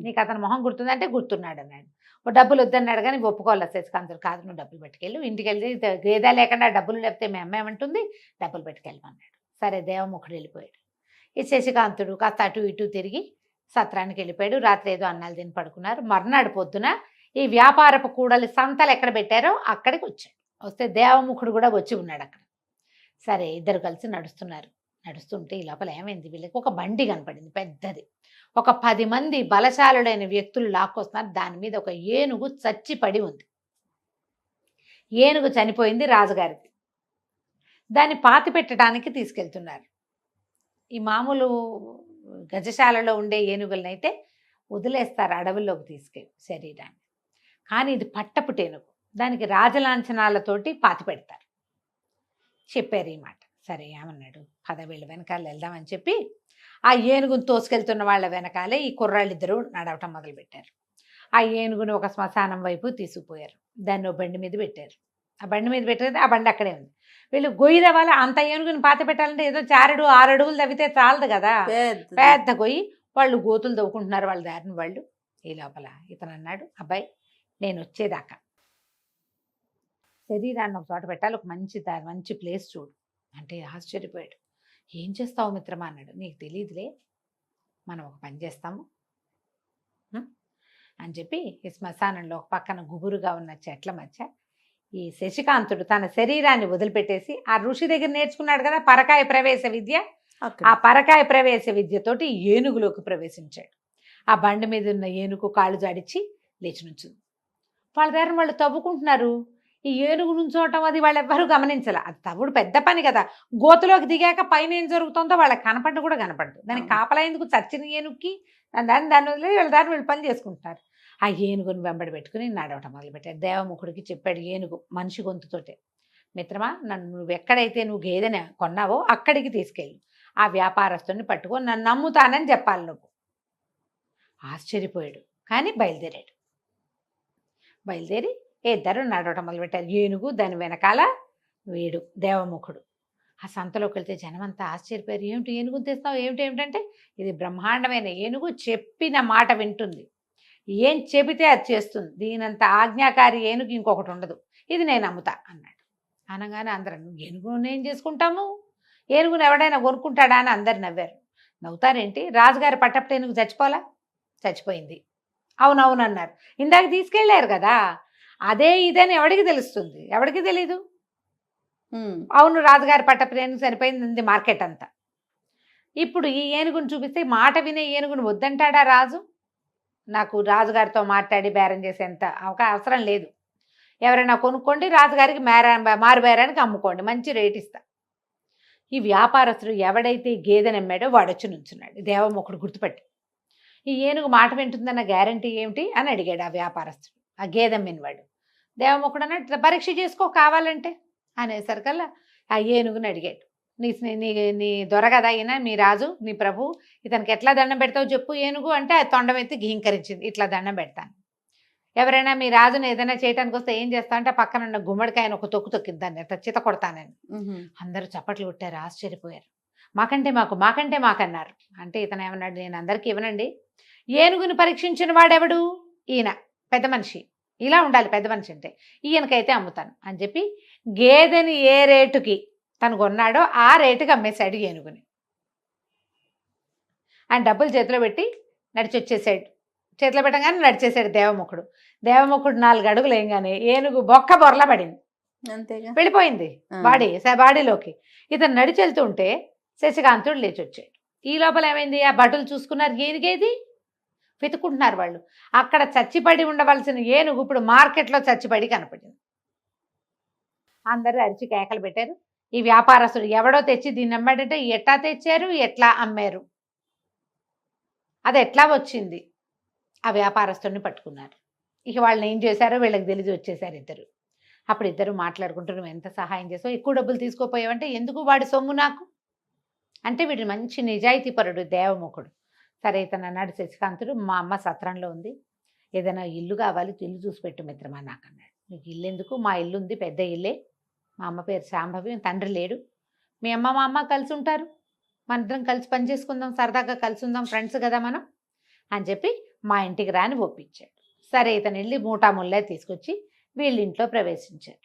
నీకు అతను మొహం గుర్తుందంటే గుర్తున్నాడు అన్నాడు. డబ్బులు వద్దన్నాడు కానీ ఒప్పుకోవాలి శశికాంతుడు. కాదు నువ్వు డబ్బులు పెట్టుకెళ్ళు, ఇంటికి వెళ్ళి గేదా లేకుండా డబ్బులు లేకపోతే మీ అమ్మ ఏమంటుంది, డబ్బులు పెట్టుకెళ్ళమన్నాడు. సరే దేవముఖుడు వెళ్ళిపోయాడు. ఈ శశికాంతుడు కాస్త అటు ఇటు తిరిగి సత్రానికి వెళ్ళిపోయాడు. రాత్రి ఏదో అన్నాలు తిని పడుకున్నారు. మర్నాడు పొద్దున ఈ వ్యాపారపు కూడలి సంతలు ఎక్కడ పెట్టారో అక్కడికి వచ్చాడు. వస్తే దేవముఖుడు కూడా వచ్చి ఉన్నాడు అక్కడ. సరే ఇద్దరు కలిసి నడుస్తున్నారు. నడుస్తుంటే ఈ లోపల ఏమైంది, వీళ్ళకి ఒక బండి కనపడింది పెద్దది. ఒక 10 మంది బలశాలుడైన వ్యక్తులు లాక్కొస్తున్నారు. దాని మీద ఒక ఏనుగు చచ్చి పడి ఉంది. ఏనుగు చనిపోయింది రాజుగారిది. దాన్ని పాతి పెట్టడానికి తీసుకెళ్తున్నారు. ఈ మామూలు గజశాలలో ఉండే ఏనుగులనైతే వదిలేస్తారు అడవుల్లోకి తీసుకెళ్ళి శరీరాన్ని. కానీ ఇది పట్టపుటేనుగు, దానికి రాజలాంఛనాలతోటి పాతి పెడతారు. చెప్పారు ఈ మాట. సరే ఏమన్నాడు, 10 వీళ్ళ వెనకాల వెళ్దామని చెప్పి ఆ ఏనుగును తోసుకెళ్తున్న వాళ్ళ వెనకాలే ఈ కుర్రాళ్ళిద్దరూ నడవటం మొదలుపెట్టారు. ఆ ఏనుగుని ఒక శ్మశానం వైపు తీసుకుపోయారు. దాన్ని ఒక బండి మీద పెట్టారు. ఆ బండి మీద పెట్టేది ఆ బండి అక్కడే ఉంది. వీళ్ళు గొయ్యి తవ్వాలి. అంత ఏనుగుని పాతి పెట్టాలంటే ఏదో 4 అడుగులు తవ్వితే చాలదు కదా, పెద్ద గొయ్యి. వాళ్ళు గోతులు తవ్వుకుంటున్నారు వాళ్ళ దారిని వాళ్ళు. ఈ లోపల ఇతను అన్నాడు, అబ్బాయి నేను వచ్చేదాకా శరీరాన్ని ఒక చోట పెట్టాలి, ఒక మంచి ప్లేస్ చూడు అంటే ఆశ్చర్యపోయాడు. ఏం చేస్తావు మిత్రమా అన్నాడు. నీకు తెలియదులే, మనం ఒక పని చేస్తాము అని చెప్పి ఈ శ్మశానంలో ఒక పక్కన గుబురుగా ఉన్న చెట్ల మధ్య ఈ శశికాంతుడు తన శరీరాన్ని వదిలిపెట్టేసి ఆ ఋషి దగ్గర నేర్చుకున్నాడు కదా పరకాయ ప్రవేశ విద్య, ఆ పరకాయ ప్రవేశ విద్యతోటి ఏనుగులోకి ప్రవేశించాడు. ఆ బండి మీద ఉన్న ఏనుగు కాళ్ళు జాడిచ్చి లేచి నుంచుంది. వాళ్ళ దగ్గర వాళ్ళు తవ్వుకుంటున్నారు. ఈ ఏనుగు నుంచోవటం అది వాళ్ళు ఎవ్వరూ గమనించాల. అది తవ్వుడు పెద్ద పని కదా. గోతులోకి దిగాక పైన ఏం జరుగుతుందో వాళ్ళకి కనపడ్డు కూడా కనపడదు. దానికి కాపలా ఎందుకు? చచ్చిన ఏనుగుకి దాన్ని వదిలేసి వీళ్ళ దాన్ని వీళ్ళు పని చేసుకుంటున్నారు. ఆ ఏనుగుని వెంబడి పెట్టుకుని నడవటం మొదలుపెట్టాడు. దేవముఖుడికి చెప్పాడు ఏనుగు మనిషి గొంతుతోటే, మిత్రమా, నువ్వు ఎక్కడైతే నువ్వు గేదెని కొన్నావో అక్కడికి తీసుకెళ్ళు. ఆ వ్యాపారస్తుని పట్టుకొని నన్ను నమ్ముతానని చెప్పాలి నువ్వు. ఆశ్చర్యపోయాడు, కానీ బయలుదేరాడు. బయలుదేరి ఇద్దరు నడవటం మొదలుపెట్టారు. ఏనుగు, దాని వెనకాల వీడు దేవముఖుడు. ఆ సంతలోకి వెళ్తే జనమంతా ఆశ్చర్యపోయారు. ఏమిటి ఏనుగుని తెస్తావు, ఏమిటంటే ఇది బ్రహ్మాండమైన ఏనుగు, చెప్పిన మాట వింటుంది, ఏం చెబితే అది చేస్తుంది, దీనంత ఆజ్ఞాకారి ఏనుగు ఇంకొకటి ఉండదు, ఇది నేను అమ్ముతా అన్నాడు. అనగానే అందరూ ఏనుగును ఏం చేసుకుంటాము, ఏనుగును ఎవడైనా కొనుక్కుంటాడా అని అందరు నవ్వారు. నవ్వుతారేంటి, రాజుగారి పట్టపు ఏనుగు చచ్చిపోలా? చచ్చిపోయింది. అవునవును అన్నారు. ఇందాక తీసుకెళ్ళారు కదా, అదే ఇదని ఎవడికి తెలుస్తుంది? ఎవడికి తెలీదు. అవును, రాజుగారి పట్టపు ఏనుగు సరిపోయింది మార్కెట్ అంతా. ఇప్పుడు ఈ ఏనుగును చూపిస్తే మాట వినే ఏనుగును వద్దంటాడా రాజు? నాకు రాజుగారితో మాట్లాడి బేరం చేసేంత అవసరం లేదు. ఎవరైనా కొనుక్కోండి, రాజుగారికి మారు బేరానికి అమ్ముకోండి, మంచి రేట్ ఇస్తా. ఈ వ్యాపారస్తుడు ఎవడైతే గేదెని అమ్మాడో వాడొచ్చి నుంచున్నాడు. దేవముఖుడు గుర్తుపట్టి, ఈ ఏనుగు మాట వింటుందన్న గ్యారంటీ ఏమిటి అని అడిగాడు ఆ వ్యాపారస్తుడు, ఆ గేదెమ్మినవాడు. దేవముఖుడు అన్నట్టు పరీక్ష చేసుకో కావాలంటే అనేసరికల్లా ఆ ఏనుగుని అడిగాడు, నీ దొర కదా అయినా, మీ రాజు, నీ ప్రభు, ఇతనికి ఎట్లా దండం పెడతావు చెప్పు ఏనుగు అంటే అది తొండమెత్తి ఘీంకరించింది, ఇట్లా దండం పెడతాను. ఎవరైనా మీ రాజుని ఏదైనా చేయడానికి వస్తే ఏం చేస్తా అంటే పక్కన ఉన్న గుమ్మడికాయను ఒక తొక్కు తొక్కిద్దాన్ని అట్లా చిత కొడతానని. అందరూ చప్పట్లు కొట్టారు, ఆశ్చర్యపోయారు. మాకంటే మాకన్నారు. అంటే ఇతను ఏమన్నాడు, నేను అందరికీ ఇవ్వనండి, ఏనుగుని పరీక్షించిన వాడెవడు? ఈయన పెద్ద మనిషి, ఇలా ఉండాలి పెద్ద మనిషి అంటే, ఈయనకైతే అమ్ముతాను అని చెప్పి గేదెని ఏ రేటుకి తను కొన్నాడో ఆ రేటుకి అమ్మేశాడు ఏనుగుని. ఆయన డబ్బులు చేతిలో పెట్టి నడిచి వచ్చేసాడు. చేతిలో పెట్టగానే నడిచేసాడు దేవముఖుడు. 4 అడుగులు వేయగానే ఏనుగు బొక్క బొరల పడింది, అంతేగా వెళ్ళిపోయింది బాడీలోకి. ఇతను నడిచి వెళ్తుంటే శశికాంతుడు లేచి వచ్చాడు. ఈ లోపల ఏమైంది, ఆ భటులు చూసుకున్నారు, ఏనుగేది వెతుకుంటున్నారు వాళ్ళు. అక్కడ చచ్చిపడి ఉండవలసిన ఏనుగు ఇప్పుడు మార్కెట్లో చచ్చిపడి కనపడింది. అందరూ అరిచి కేకలు పెట్టారు. ఈ వ్యాపారస్తుడు ఎవడో తెచ్చి దీన్ని అమ్మాడంటే ఎట్లా తెచ్చారు, ఎట్లా అమ్మారు, అది ఎట్లా వచ్చింది? ఆ వ్యాపారస్తుడిని పట్టుకున్నారు. ఇక వాళ్ళని ఏం చేశారో వీళ్ళకి తెలిసి వచ్చేసారు ఇద్దరు. అప్పుడు ఇద్దరు మాట్లాడుకుంటూ, నువ్వు ఎంత సహాయం చేసావు, ఎక్కువ డబ్బులు తీసుకోపోయావంటే, ఎందుకు వాడి సొమ్ము నాకు అంటే, వీడు మంచి నిజాయితీపరుడు దేవముఖుడు. సరే ఇతను అన్నాడు శశికాంతుడు, మా అమ్మ సత్రంలో ఉంది, ఏదైనా ఇల్లు కావాలి, ఇల్లు చూసి పెట్టు మిత్రమా నాకు అన్నాడు. నీకు ఇల్లు ఎందుకు, మా ఇల్లు ఉంది, పెద్ద ఇల్లే, మా అమ్మ పేరు శాంభవి, తండ్రి లేడు, మీ అమ్మ మా అమ్మ కలిసి ఉంటారు, మన ఇద్దరం కలిసి పని చేసుకుందాం, సరదాగా కలిసి ఉందాం, ఫ్రెండ్స్ కదా మనం అని చెప్పి మా ఇంటికి రాని ఒప్పించాడు. సరే ఇతను వెళ్ళి మూటాముల్లే తీసుకొచ్చి వీళ్ళ ఇంట్లో ప్రవేశించారు.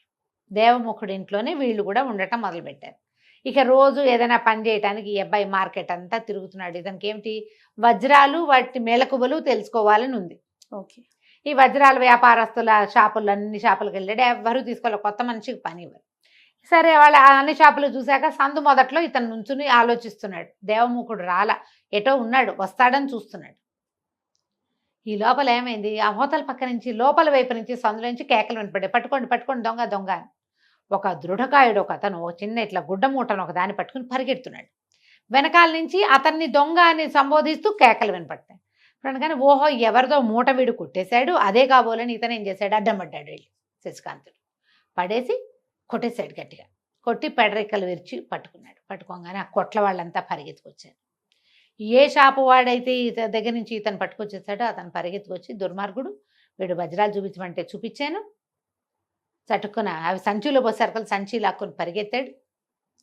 దేవముఖుడి ఇంట్లోనే వీళ్ళు కూడా ఉండటం మొదలుపెట్టారు. ఇక రోజు ఏదైనా పని చేయడానికి ఈ అబ్బాయి మార్కెట్ అంతా తిరుగుతున్నాడు. ఇతనికి ఏమిటి, వజ్రాలు వాటి మెలకువలు తెలుసుకోవాలని ఉంది. ఓకే, ఈ వజ్రాల వ్యాపారస్తుల షాపులు, అన్ని షాపులకు వెళ్ళాడు, ఎవరు తీసుకోవాలి, కొత్త మనిషికి పని ఇవ్వరు. సరే వాళ్ళ అన్ని షాపులు చూశాక సందు మొదట్లో ఇతను నుంచుని ఆలోచిస్తున్నాడు. దేవముఖుడు ఎటో ఉన్నాడు, వస్తాడని చూస్తున్నాడు. ఈ లోపల ఏమైంది, ఆ హోటల్ పక్క నుంచి లోపల వైపు నుంచి సందులో నుంచి కేకలు వినపడ్డాయి, పట్టుకోండి దొంగ దొంగ అని. ఒక దృఢకాయుడు ఒక అతను చిన్న ఇట్లా గుడ్డ మూటను ఒక దాన్ని పట్టుకుని పరిగెడుతున్నాడు. వెనకాల నుంచి అతన్ని దొంగ అని సంబోధిస్తూ కేకలు వినపడతాయి. కానీ ఓహో ఎవరిదో మూట వీడు కొట్టేశాడు, అదే కాబోలని ఇతను ఏం చేశాడు, అడ్డం పడ్డాడు వెళ్ళి శశికాంతుడు. పడేసి కొట్టేశాడు గట్టిగా, కొట్టి పెడరెక్కలు విరిచి పట్టుకున్నాడు. పట్టుకోగానే ఆ కొట్ల వాళ్ళంతా పరిగెత్తుకొచ్చారు. ఏ షాపు వాడైతే ఇతని దగ్గర నుంచి ఇతను పట్టుకొచ్చేసాడో అతను పరిగెత్తుకొచ్చి, దుర్మార్గుడు వీడు వజ్రాలు చూపించమంటే చూపించాను, చటుక్కున అవి సంచిలో పోసరికలు సంచి లాక్కొని పరిగెత్తాడు.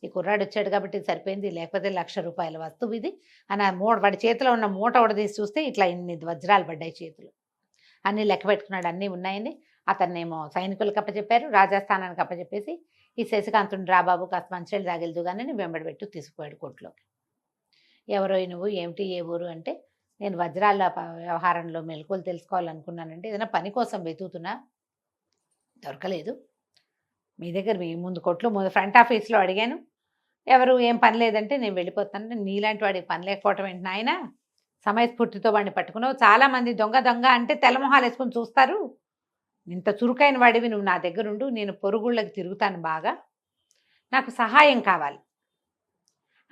ఈ కుర్రాడు వచ్చాడు కాబట్టి సరిపోయింది, లేకపోతే ₹1,00,000 వస్తువు ఇది అని వాడి చేతిలో ఉన్న మూట తీసి చూస్తే ఇట్లా ఇన్ని వజ్రాలు పడ్డాయి చేతులు. అన్నీ లెక్క పెట్టుకున్నాడు, అన్నీ ఉన్నాయని. అతన్నేమో సైనికులకు అప్పచెప్పారు, రాజస్థానానికి అప్పచెప్పేసి ఈ శశికాంతుని రాబాబు కాస్త మంచినీళ్ళు తాగిల్దుగానే వెంబడి పెట్టు తీసుకుపోయాడు కోర్టులోకి. ఎవరో నువ్వు, ఏమిటి, ఏ ఊరు అంటే, నేను వజ్రాల వ్యవహారంలో మెలకువలు తెలుసుకోవాలనుకున్నానంటే, ఏదైనా పని కోసం వెతుకుతున్నా, దొరకలేదు, మీ దగ్గర మీ ముందు కొట్లు ముందు ఫ్రంట్ ఆఫీస్లో అడిగాను, ఎవరు ఏం పని లేదంటే నేను వెళ్ళిపోతాను. నీలాంటి వాడికి పని లేకపోవటం ఏంటి నాయన, సమయస్ఫూర్తితో వాడిని పట్టుకున్నావు, చాలామంది దొంగ అంటే తెల్లమొహాలు వేసుకొని చూస్తారు, ఇంత చురుకైన వాడివి నువ్వు నా దగ్గర ఉండు, నేను పొరుగుళ్ళకి తిరుగుతాను బాగా, నాకు సహాయం కావాలి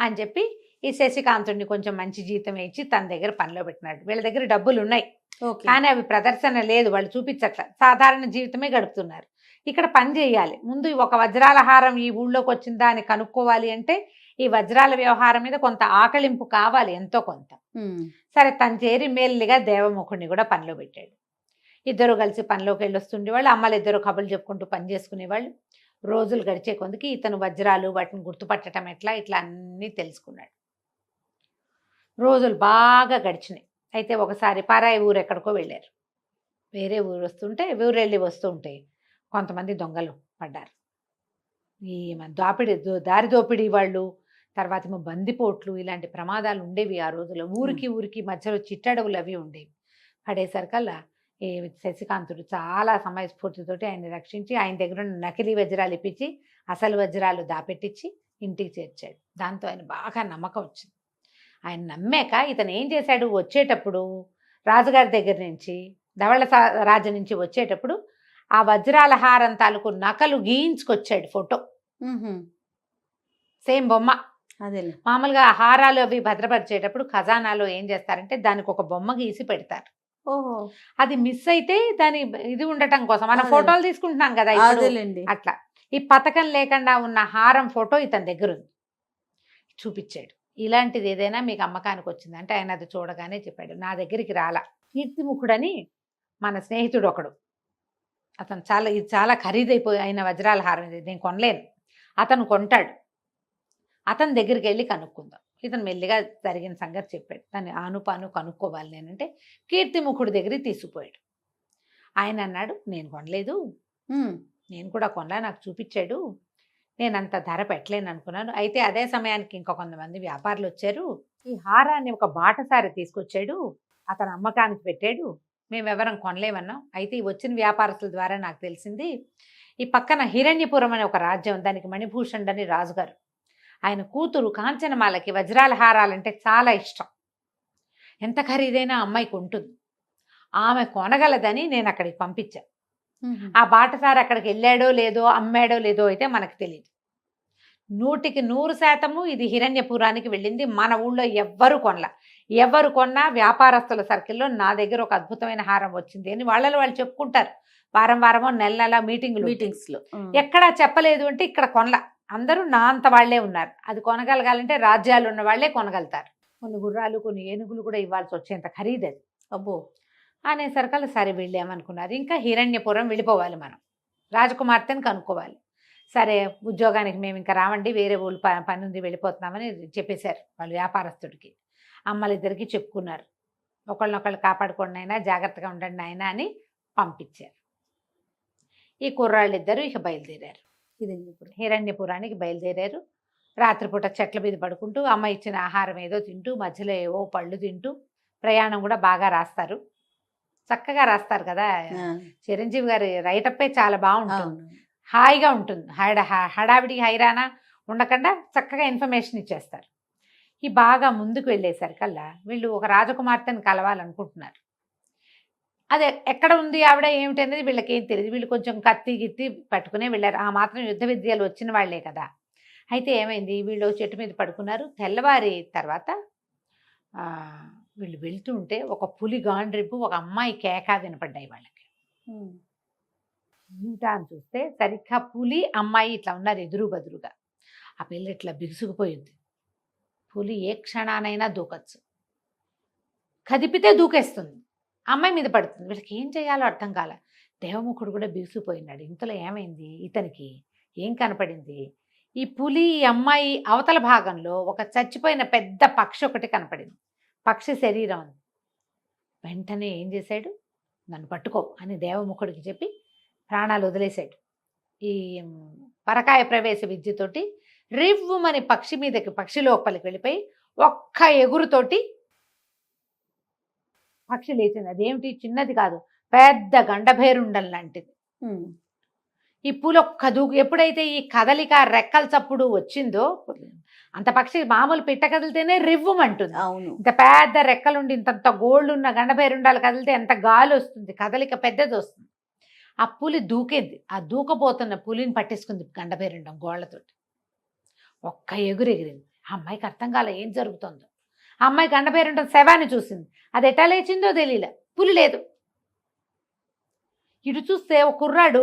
అని చెప్పి ఈ శశికాంతుడిని కొంచెం మంచి జీతం ఇచ్చి తన దగ్గర పనిలో పెట్టినాడు. వీళ్ళ దగ్గర డబ్బులు ఉన్నాయి ఓకే. కానీ అవి ప్రదర్శన లేదు, వాళ్ళు చూపించట్ల, సాధారణ జీవితమే గడుపుతున్నారు. ఇక్కడ పని చేయాలి, ముందు ఒక వజ్రాల హారం ఈ ఊళ్ళోకి వచ్చిందా అని కనుక్కోవాలి అంటే ఈ వజ్రాల వ్యవహారం మీద కొంత ఆకలింపు కావాలి, ఎంతో కొంత. సరే తను చేరి మేలుగా దేవముఖుడిని కూడా పనిలో పెట్టాడు. ఇద్దరు కలిసి పనిలోకి వెళ్ళొస్తుండేవాళ్ళు. అమ్మలు ఇద్దరు కబుర్లు చెప్పుకుంటూ పని చేసుకునేవాళ్ళు. రోజులు గడిచే కొందుకి ఇతను వజ్రాలు వాటిని గుర్తుపట్టడం ఎట్లా ఇట్లా అన్నీ తెలుసుకున్నాడు. రోజులు బాగా గడిచినాయి. అయితే ఒకసారి పారాయి ఊరు ఎక్కడికో వెళ్ళారు. వేరే ఊరు వస్తుంటే ఊరెళ్ళి వస్తూ ఉంటే కొంతమంది దొంగలు పడ్డారు. ఈ దారి దోపిడీ వాళ్ళు, తర్వాత ఏమో బందిపోట్లు, ఇలాంటి ప్రమాదాలు ఉండేవి ఆ రోజుల్లో. ఊరికి మధ్యలో చిట్టడవులు అవి ఉండేవి. పడేసరికల్లా ఈ శశికాంతుడు చాలా సమయస్ఫూర్తితోటి ఆయన్ని రక్షించి ఆయన దగ్గర ఉన్న నకిలీ వజ్రాలు ఇప్పించి అసలు వజ్రాలు దాపెట్టించి ఇంటికి చేర్చాడు. దాంతో ఆయన బాగా నమ్మకం వచ్చింది. ఆయన నమ్మాక ఇతను ఏం చేశాడు, వచ్చేటప్పుడు రాజుగారి దగ్గర నుంచి ధవళ రాజు నుంచి వచ్చేటప్పుడు ఆ వజ్రాల హారం తాలూకు నకలు గీయించుకొచ్చాడు, ఫోటో సేమ్ బొమ్మ. అదే మామూలుగా హారాలు అవి భద్రపరిచేటప్పుడు ఖజానాలో ఏం చేస్తారంటే దానికి ఒక బొమ్మ గీసి పెడతారు. ఓహో, అది మిస్ అయితే దాని ఇది ఉండటం కోసం మనం ఫోటోలు తీసుకుంటున్నాం కదా ఇప్పుడు, అదేలేండి. అట్లా ఈ పథకం లేకుండా ఉన్న హారం ఫోటో ఇతని దగ్గర ఉంది. చూపించాడు, ఇలాంటిది ఏదైనా మీకు అమ్మకానికి వచ్చిందంటే ఆయన అది చూడగానే చెప్పాడు, నా దగ్గరికి రాలా. కీర్తిముఖుడని మన స్నేహితుడు ఒకడు, అతను ఇది చాలా ఖరీదైపోయి అయిన వజ్రాల హారం, ఇది నేను కొనలేను, అతను కొంటాడు, అతని దగ్గరికి వెళ్ళి కనుక్కుందాం. ఇతను మెల్లిగా జరిగిన సంగతి చెప్పాడు. దాన్ని ఆనుపాను కనుక్కోవాలి నేనంటే కీర్తిముఖుడి దగ్గరికి తీసుకుపోయాడు. ఆయన అన్నాడు, నేను కొనలేదు, నేను కూడా కొనలా, నాకు చూపించాడు, నేను అంత ధర పెట్టలేను అనుకున్నాను. అయితే అదే సమయానికి ఇంకా కొంతమంది వ్యాపారులు వచ్చారు, ఈ హారాన్ని ఒక బాటసారి తీసుకొచ్చాడు, అతను అమ్మకానికి పెట్టాడు, మేమెవరం కొనలేమన్నాం. అయితే ఈ వచ్చిన వ్యాపారస్తుల ద్వారా నాకు తెలిసింది, ఈ పక్కన హిరణ్యపురం అనే ఒక రాజ్యం, దానికి మణిభూషణ్ అని రాజుగారు, ఆయన కూతురు కాంచనమాలకి వజ్రాల హారాలంటే చాలా ఇష్టం, ఎంత ఖరీదైనా అమ్మాయికి ఉంటుంది, ఆమె కొనగలదని నేను అక్కడికి పంపించాను. ఆ బాటసారి అక్కడికి వెళ్ళాడో లేదో అమ్మాడో లేదో అయితే మనకు తెలియదు. 100% ఇది హిరణ్యపురానికి వెళ్ళింది, మన ఊళ్ళో ఎవ్వరు కొనలా. ఎవరు కొన్నా వ్యాపారస్తుల సర్కిల్లో నా దగ్గర ఒక అద్భుతమైన హారం వచ్చింది అని వాళ్ళలో వాళ్ళు చెప్పుకుంటారు. వారమో నెల మీటింగ్స్లో ఎక్కడా చెప్పలేదు అంటే ఇక్కడ కొనలా, అందరూ నా అంత వాళ్లే ఉన్నారు. అది కొనగలగాలంటే రాజ్యాలు ఉన్న వాళ్లే కొనగలుగుతారు. కొన్ని గుర్రాలు కొన్ని ఏనుగులు కూడా ఇవ్వాల్సి వచ్చేంత ఖరీదది. అబ్బో అనేసరికల్లా సరే వెళ్ళామనుకున్నారు. ఇంకా హిరణ్యపురం వెళ్ళిపోవాలి, మనం రాజకుమార్తెని కనుక్కోవాలి. సరే ఉద్యోగానికి మేము ఇంకా రావండి, వేరే ఊళ్ళు పని ఉంది వెళ్ళిపోతున్నామని చెప్పేశారు వాళ్ళు వ్యాపారస్తుడికి. అమ్మలిద్దరికి చెప్పుకున్నారు, ఒకళ్ళనొకళ్ళు కాపాడుకోండి అయినా, జాగ్రత్తగా ఉండండి అయినా అని పంపించారు. ఈ కుర్రాళ్ళిద్దరూ ఇక బయలుదేరారు, హిరణ్యపురానికి బయలుదేరారు. రాత్రిపూట చెట్ల మీద పడుకుంటూ అమ్మ ఇచ్చిన ఆహారం ఏదో తింటూ, మధ్యలో ఏవో పళ్ళు తింటూ, ప్రయాణం కూడా బాగా రాస్తారు, చక్కగా రాస్తారు కదా. చిరంజీవి గారి రైటప్పే చాలా బాగుంటుంది, హాయిగా ఉంటుంది, హడావిడి హైరానా ఉండకుండా చక్కగా ఇన్ఫర్మేషన్ ఇచ్చేస్తారు. ఈ బాగా ముందుకు వెళ్ళేసరికల్లా వీళ్ళు ఒక రాజకుమార్తెను కలవాలనుకుంటున్నారు. అదే ఎక్కడ ఉంది ఆవిడ ఏమిటి అనేది వీళ్ళకి ఏం తెలియదు. వీళ్ళు కొంచెం కత్తి గిత్తి పట్టుకునే వెళ్ళారు, ఆ మాత్రం యుద్ధ విద్యలు వచ్చిన వాళ్లే కదా. అయితే ఏమైంది, వీళ్ళు చెట్టు మీద పడుకున్నారు. తెల్లవారి తర్వాత వీళ్ళు వెళ్తుంటే ఒక పులి గాండ్రింపు, ఒక అమ్మాయి కేక వినపడ్డాయి వాళ్ళకి. ఇంకా అని చూస్తే సరిగ్గా పులి అమ్మాయి ఇట్లా ఉన్నారు ఎదురు బదురుగా. ఆ పిల్ల ఇట్లా బిగుసుకుపోయింది. పులి ఏ క్షణానైనా దూకొచ్చు, కదిపితే దూకేస్తుంది, అమ్మాయి మీద పడుతుంది. వీళ్ళకి ఏం చేయాలో అర్థం కాల. దేవముఖుడు కూడా బిగుసిపోయినాడు. ఇంతలో ఏమైంది, ఇతనికి ఏం కనపడింది, ఈ పులి ఈ అమ్మాయి అవతల భాగంలో ఒక చచ్చిపోయిన పెద్ద పక్షి ఒకటి కనపడింది, పక్షి శరీరం ఉంది. వెంటనే ఏం చేశాడు, నన్ను పట్టుకో అని దేవముఖుడికి చెప్పి ప్రాణాలు వదిలేశాడు. ఈ పరకాయ ప్రవేశ విద్యతోటి రివ్వుమని పక్షి మీదకి, పక్షి లోపలికి వెళ్ళిపోయి ఒక్క ఎగురుతోటి పక్షి లేచింది. అదేమిటి, చిన్నది కాదు, పెద్ద గండభేరుండల్ లాంటిది. ఈ పూలు ఒక్క దూకు, ఎప్పుడైతే ఈ కదలిక రెక్కల చప్పుడు వచ్చిందో, అంత పక్షి మామూలు పిట్ట కదిలితేనే రివ్వుమంటుంది, ఇంత పెద్ద రెక్కలుండి ఇంతంత గోళ్ళు ఉన్న గండభేరుండాలు కదిలితే ఎంత గాలి వస్తుంది, కదలిక పెద్దది వస్తుంది. ఆ పులి దూకేంది. ఆ దూకపోతున్న పులిని పట్టేసుకుంది గండభేరుండం గోళ్లతోటి. ఒక్క ఎగిరింది. ఆ అమ్మాయికి అర్థం కాలే ఏం జరుగుతుందో. ఆ అమ్మాయి గండభేరుండం శవాన్ని చూసింది. అది ఎటా లేచిందో తెలియలే, పులి లేదు. ఇటు చూస్తే ఒక కుర్రాడు,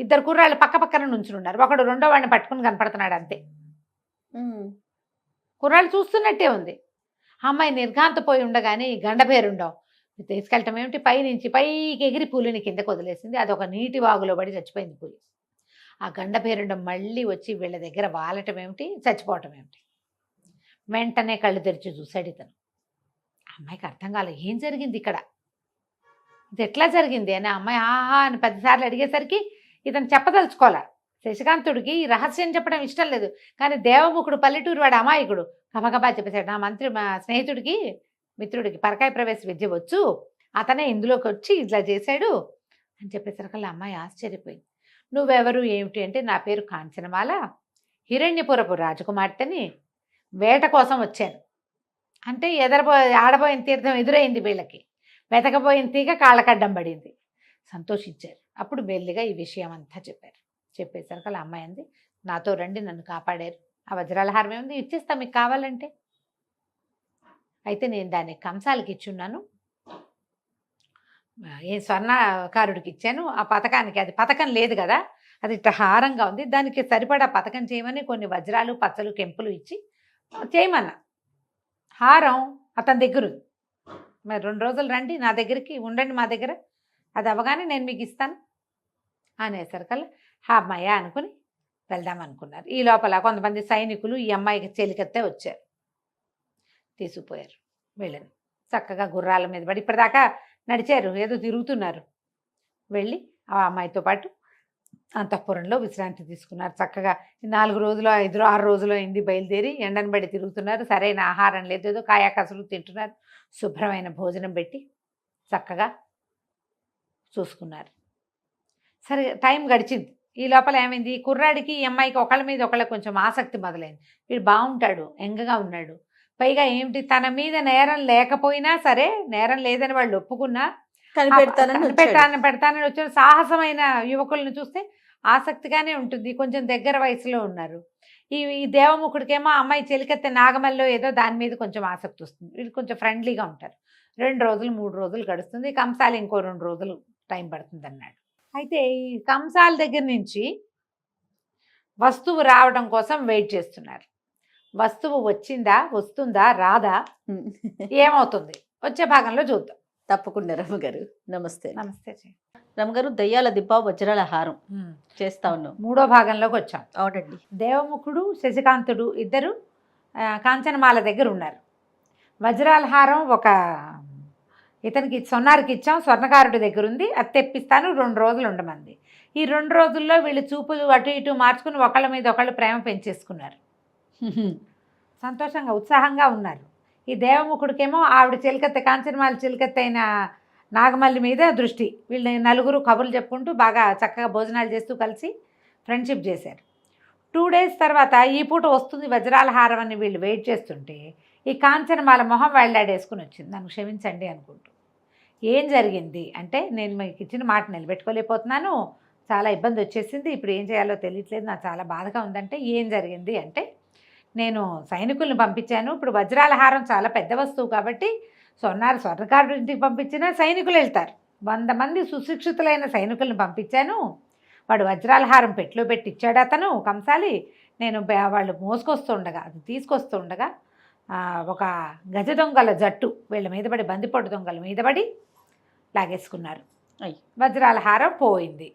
ఇద్దరు కుర్రాళ్ళు పక్క పక్కన నుంచున్నారు. ఒకడు రెండో వాడిని పట్టుకుని కనపడుతున్నాడు అంతే. కుర్రాళ్ళు చూస్తున్నట్టే ఉంది. ఆ అమ్మాయి నిర్ఘాంతపోయి ఉండగానే ఈ గండభేరుండం తీసుకెళ్ళటం ఏమిటి, పైనుంచి పైకి ఎగిరి పులిని కిందకు వదిలేసింది. అది ఒక నీటి వాగులో పడి చచ్చిపోయింది పులి. ఆ గండభేరుండం మళ్ళీ వచ్చి వీళ్ళ దగ్గర వాలటం ఏమిటి, చచ్చిపోవటం ఏమిటి. వెంటనే కళ్ళు తెరిచి చూశాడు ఇతను. అమ్మాయికి అర్థం కాలే ఏం జరిగింది ఇక్కడ, ఇది ఎట్లా జరిగింది అని. అమ్మాయి ఆహా అని 10 సార్లు అడిగేసరికి ఇతను చెప్పదలుచుకోలే. శశికాంతుడికి ఈ రహస్యం చెప్పడం ఇష్టం లేదు. కానీ దేవముఖుడు పల్లెటూరు వాడు అమాయకుడు గబగబా చెప్పేశాడు. మా స్నేహితుడికి మిత్రుడికి పరకాయ ప్రవేశ విద్య వచ్చు, అతనే ఇందులోకి వచ్చి ఇట్లా చేశాడు అని చెప్పేసరికల్లా అమ్మాయి ఆశ్చర్యపోయింది. నువ్వెవరు ఏమిటి అంటే, నా పేరు కాంచనమాల, హిరణ్యపురపు రాజకుమార్తెని, వేట కోసం వచ్చాను అంటే ఆడబోయిన తీర్థం ఎదురైంది వీళ్ళకి. వెతకపోయిన తీగ కాళ్ళకడ్డం పడింది. సంతోషించారు. అప్పుడు మెల్లిగా ఈ విషయం అంతా చెప్పారు. చెప్పేసరికి అలా అమ్మాయి అంది, నాతో రండి, నన్ను కాపాడారు, ఆ వజ్రాల హారం ఏముంది ఇచ్చేస్తా మీకు కావాలంటే. అయితే నేను దాన్ని కంసాలకి ఇచ్చున్నాను, ఏ స్వర్ణకారుడికి ఇచ్చాను. ఆ పథకానికి, అది పథకం లేదు కదా, అది ఇట్లా హారంగా ఉంది, దానికి సరిపడా పథకం చేయమని కొన్ని వజ్రాలు పచ్చలు కెంపులు ఇచ్చి చేయమన్నా. హారం అతని దగ్గర ఉంది. మరి 2 రోజులు రండి నా దగ్గరికి, ఉండండి మా దగ్గర, అది అవగానే నేను మీకు ఇస్తాను అనేసరికల్లా అమ్మాయి అనుకుని వెళ్దాం అనుకున్నారు. ఈ లోపల కొంతమంది సైనికులు ఈ అమ్మాయికి చెలికెత్తే వచ్చారు, తీసుకుపోయారు. వెళ్ళండి చక్కగా గుర్రాల మీద పడి ఇప్పటిదాకా నడిచారు, ఏదో తిరుగుతున్నారు. వెళ్ళి ఆ అమ్మాయితో పాటు అంతఃపురంలో విశ్రాంతి తీసుకున్నారు. చక్కగా 4 రోజులు 5 6 రోజులు అయింది బయలుదేరి, ఎండను బడి తిరుగుతున్నారు. సరైన ఆహారం లేదు, ఏదో కాయాకసులు తింటున్నారు. శుభ్రమైన భోజనం పెట్టి చక్కగా చూసుకున్నారు. సరే టైం గడిచింది. ఈ లోపల ఏమైంది, ఈ కుర్రాడికి ఈ అమ్మాయికి ఒకళ్ళ మీద ఒకళ్ళ కొంచెం ఆసక్తి మొదలైంది. వీడు బాగుంటాడు, ఎంగగా ఉన్నాడు, పైగా ఏమిటి తన మీద నేరం లేకపోయినా సరే, నేరం లేదని వాళ్ళు ఒప్పుకున్నా పెడతానని వచ్చారు. సాహసమైన యువకులను చూస్తే ఆసక్తిగానే ఉంటుంది. కొంచెం దగ్గర వయసులో ఉన్నారు. ఈ దేవముఖుడికేమో అమ్మాయి చెలికెత్తే నాగమల్లో ఏదో దాని మీద కొంచెం ఆసక్తి వస్తుంది. వీళ్ళు కొంచెం ఫ్రెండ్లీగా ఉంటారు. 2 రోజులు 3 రోజులు గడుస్తుంది. కంసాలు ఇంకో 2 రోజులు టైం పడుతుంది అన్నాడు. అయితే ఈ కంసాల దగ్గర నుంచి వస్తువు రావడం కోసం వెయిట్ చేస్తున్నారు. వస్తువు వస్తుందా రాదా, ఏమవుతుంది వచ్చే భాగంలో చూద్దాం. తప్పకుండా రమ్మగారు. నమస్తే. నమస్తే రమ్మగారు, దయ్యాల దిబ్బ వజ్రాల హారం చేస్తా ఉన్నాం. 3వ భాగంలోకి వచ్చాం. అవునండి. దేవముఖుడు శశికాంతుడు ఇద్దరు కాంచనమాల దగ్గర ఉన్నారు. వజ్రాల హారం ఒక ఇతనికి సొన్నారికి ఇచ్చాం, స్వర్ణకారుడి దగ్గర ఉంది, అది తెప్పిస్తాను 2 రోజులు ఉండమంది. ఈ 2 రోజుల్లో వీళ్ళు చూపులు అటు ఇటు మార్చుకుని ఒకళ్ళ మీద ఒకళ్ళు ప్రేమ పెంచేసుకున్నారు. సంతోషంగా ఉత్సాహంగా ఉన్నారు. ఈ దేవముఖుడికేమో ఆవిడ చిలకత్త, కాంచనమాల చిలకత్తైన నాగమల్లి మీద దృష్టి. వీళ్ళు 4 కబుర్లు చెప్పుకుంటూ బాగా చక్కగా భోజనాలు చేస్తూ కలిసి ఫ్రెండ్షిప్ చేశారు. 2 డేస్ తర్వాత ఈ పూట వస్తుంది వజ్రాల హారం అని వీళ్ళు వెయిట్ చేస్తుంటే ఈ కాంచనమాల మొహం వెళ్ళాడేసుకుని వచ్చింది. నన్ను క్షమించండి అనుకుంటూ. ఏం జరిగింది అంటే, నేను మీకు ఇచ్చిన మాట నిలబెట్టుకోలేకపోతున్నాను, చాలా ఇబ్బంది వచ్చేసింది, ఇప్పుడు ఏం చేయాలో తెలియట్లేదు, నాకు చాలా బాధగా ఉందంటే, ఏం జరిగింది అంటే, నేను సైనికులను పంపించాను. ఇప్పుడు వజ్రాల హారం చాలా పెద్ద వస్తువు కాబట్టి స్వర్ణకారుడి ఇంటికి పంపించినా సైనికులు వెళ్తారు. 100 మంది సుశిక్షితులైన సైనికులను పంపించాను. వాడు వజ్రాల హారం పెట్టులో పెట్టి ఇచ్చాడు అతను కంసాలి. నేను వాళ్ళు మోసుకొస్తుండగా, అది తీసుకొస్తుండగా ఒక గజ దొంగల జట్టు వీళ్ళ మీద పడి, బందిపోటు దొంగల మీద పడి లాగేసుకున్నారు. వజ్రాల హారం పోయింది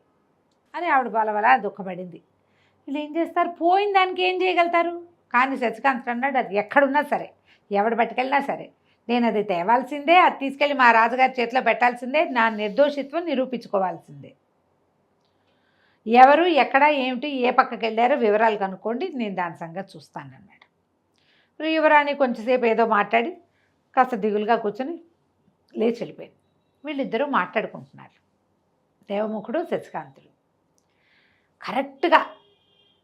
అని ఆవిడ బలబల దుఃఖపడింది. వీళ్ళు ఏం చేస్తారు, పోయిన దానికి ఏం చేయగలుగుతారు? కానీ శశికాంత్ అన్నాడు, అది ఎక్కడున్నా సరే, ఎవడు పట్టుకెళ్ళినా సరే, నేను అది తేవాల్సిందే, అది తీసుకెళ్ళి మా రాజుగారి చేతిలో పెట్టాల్సిందే, నా నిర్దోషిత్వం నిరూపించుకోవాల్సిందే. ఎవరు ఎక్కడ ఏమిటి ఏ పక్కకి వెళ్ళారో వివరాలు కనుక్కోండి, నేను దాని సంగతి చూస్తానన్నాడు. యువరాణి కొంచెంసేపు ఏదో మాట్లాడి కాస్త దిగులుగా కూర్చొని లేచి వెళ్ళిపోయింది. వీళ్ళిద్దరూ మాట్లాడుకుంటున్నారు, దేవముఖుడు శశికాంతుడు. కరెక్ట్గా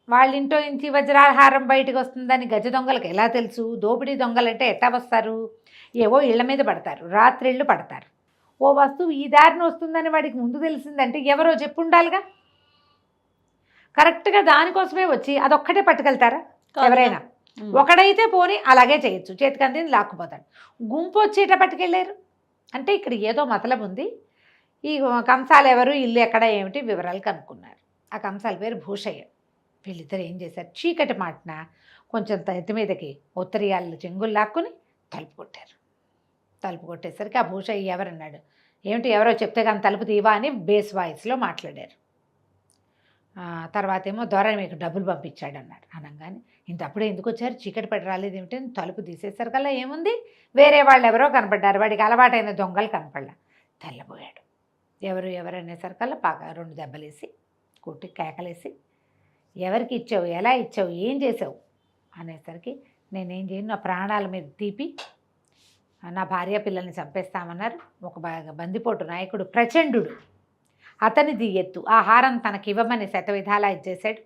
వాళ్ళ ఇంట్లో నుంచి వజ్రాహారం బయటకు వస్తుందని గజ దొంగలకు ఎలా తెలుసు? దోపిడీ దొంగలంటే ఎట్టా వస్తారు? ఏవో ఇళ్ల మీద పడతారు, రాత్రిళ్ళు పడతారు. ఓ వస్తువు ఈ దారిని వస్తుందని వాడికి ముందు తెలిసిందంటే ఎవరో చెప్పు ఉండాలిగా. కరెక్ట్గా దానికోసమే వచ్చి అదొక్కటే పట్టుకెళ్తారా ఎవరైనా? ఒకడైతే పోని అలాగే చేయొచ్చు, చేతికి అందింది లాక్కుపోతాడు. గుంపు వచ్చేట పట్టుకెళ్ళారు అంటే ఇక్కడ ఏదో మతలబు ఉంది. ఈ కంసాలు ఎవరు, ఇల్లు ఎక్కడ, ఏమిటి వివరాలు కనుక్కున్నారు. ఆ కంసాల పేరు భూషయ్య. వీళ్ళిద్దరు ఏం చేశారు, చీకటి మాటన కొంచెం ఎత్తి మీదకి ఉత్తరీయాలు చెంగులు లాక్కుని తలుపు కొట్టారు. తలుపు కొట్టేసరికి ఆ భూషయ్య ఎవరన్నాడు, ఏమిటి ఎవరో చెప్తే కానీ తలుపు తీవా అని బేస్ వాయిస్లో మాట్లాడారు. తర్వాత ఏమో దొర మీకు డబ్బులు పంపించాడు అన్నారు. అనగానే ఇంతప్పుడే ఎందుకు వచ్చారు, చీకటి పడి రాలేదు ఏమిటి, తలుపు తీసేసరికల్లా ఏముంది వేరే వాళ్ళు ఎవరో కనపడ్డారు. వాడికి అలవాటైన దొంగలు కనపడలా. తెల్లబోయాడు. ఎవరు అనేసరికల్లా బాగా 2 దెబ్బలేసి కొట్టి కేకలేసి ఎవరికి ఇచ్చావు, ఎలా ఇచ్చావు, ఏం చేసావు అనేసరికి నేనేం చేయను, నా ప్రాణాల మీద తీపి నా భార్య పిల్లల్ని చంపేస్తామన్నారు. ఒక బందిపోటు నాయకుడు ప్రచండు అతనిది ఎత్తు. ఆ హారం తనకి ఇవ్వమని శతవిధాలా ఇచ్చేసాడు.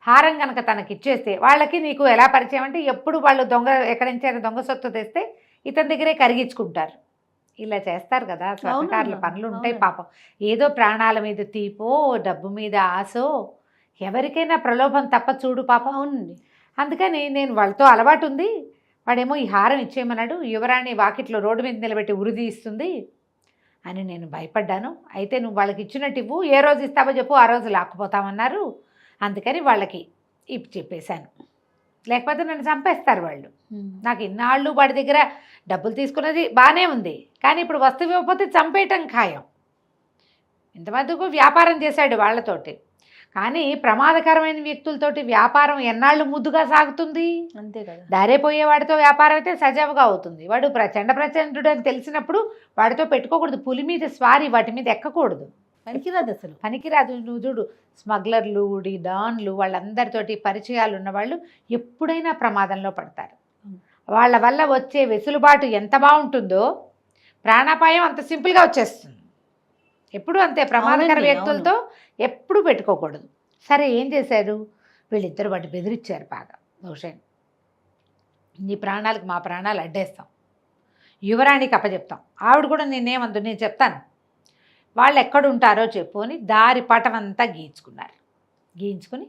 హారం కనుక తనకి ఇచ్చేస్తే వాళ్ళకి నీకు ఎలా పరిచయం అంటే ఎప్పుడు వాళ్ళు దొంగ ఎక్కడి నుంచైనా దొంగ సొత్తు తెస్తే ఇతని దగ్గరే కరిగించుకుంటారు. ఇలా చేస్తారు కదా స్వర్ణకారుల పనులు ఉంటాయి పాపం. ఏదో ప్రాణాల మీద తీపో డబ్బు మీద ఆశో ఎవరికైనా ప్రలోభం తప్ప చూడు పాపం. అవునండి. అందుకని నేను వాళ్ళతో అలవాటు ఉంది. వాడేమో ఈ హారం ఇచ్చేయమన్నాడు, యువరాణి వాకిట్లో రోడ్డు మీద నిలబెట్టి ఉరిది ఇస్తుంది అని నేను భయపడ్డాను. అయితే నువ్వు వాళ్ళకి ఇచ్చినట్టు ఇవ్వు, ఏ రోజు ఇస్తావో చెప్పు, ఆ రోజు లాక్కుపోతామన్నారు. అందుకని వాళ్ళకి చెప్పేశాను, లేకపోతే నన్ను చంపేస్తారు వాళ్ళు. నాకు ఇన్నాళ్ళు వాడి దగ్గర డబ్బులు తీసుకున్నది బాగానే ఉంది, కానీ ఇప్పుడు వస్తువు ఇవ్వకపోతే చంపేయటం ఖాయం. ఇంతమందికు వ్యాపారం చేశాడు వాళ్ళతోటి, కానీ ప్రమాదకరమైన వ్యక్తులతోటి వ్యాపారం ఎన్నాళ్ళు ముద్దుగా సాగుతుంది? అంతే కదా. దారేపోయేవాడితో వ్యాపారం అయితే సజావుగా అవుతుంది. వాడు ప్రచండు అని తెలిసినప్పుడు వాడితో పెట్టుకోకూడదు. పులి మీద స్వారీ, వాటి మీద ఎక్కకూడదు, పనికిరాదు అసలు, పనికిరాదు. నువ్వు చూడు, స్మగ్లర్లు, డాన్లు, వాళ్ళందరితోటి పరిచయాలు ఉన్నవాళ్ళు ఎప్పుడైనా ప్రమాదంలో పడతారు. వాళ్ళ వల్ల వచ్చే వెసులుబాటు ఎంత బాగుంటుందో ప్రాణాపాయం అంత సింపుల్గా వచ్చేస్తుంది. ఎప్పుడు అంతే, ప్రమాదకర వ్యక్తులతో ఎప్పుడు పెట్టుకోకూడదు. సరే ఏం చేశారు వీళ్ళిద్దరు, వాటి బెదిరించారు బాగా. భూషణ్, నీ ప్రాణాలకు మా ప్రాణాలు అడ్డేస్తాం, యువరాణికి అప్పచెప్తాం. ఆవిడ కూడా నేనేమందు, నేను చెప్తాను, వాళ్ళు ఎక్కడుంటారో చెప్పు అని దారి పటం అంతా గీయించుకుని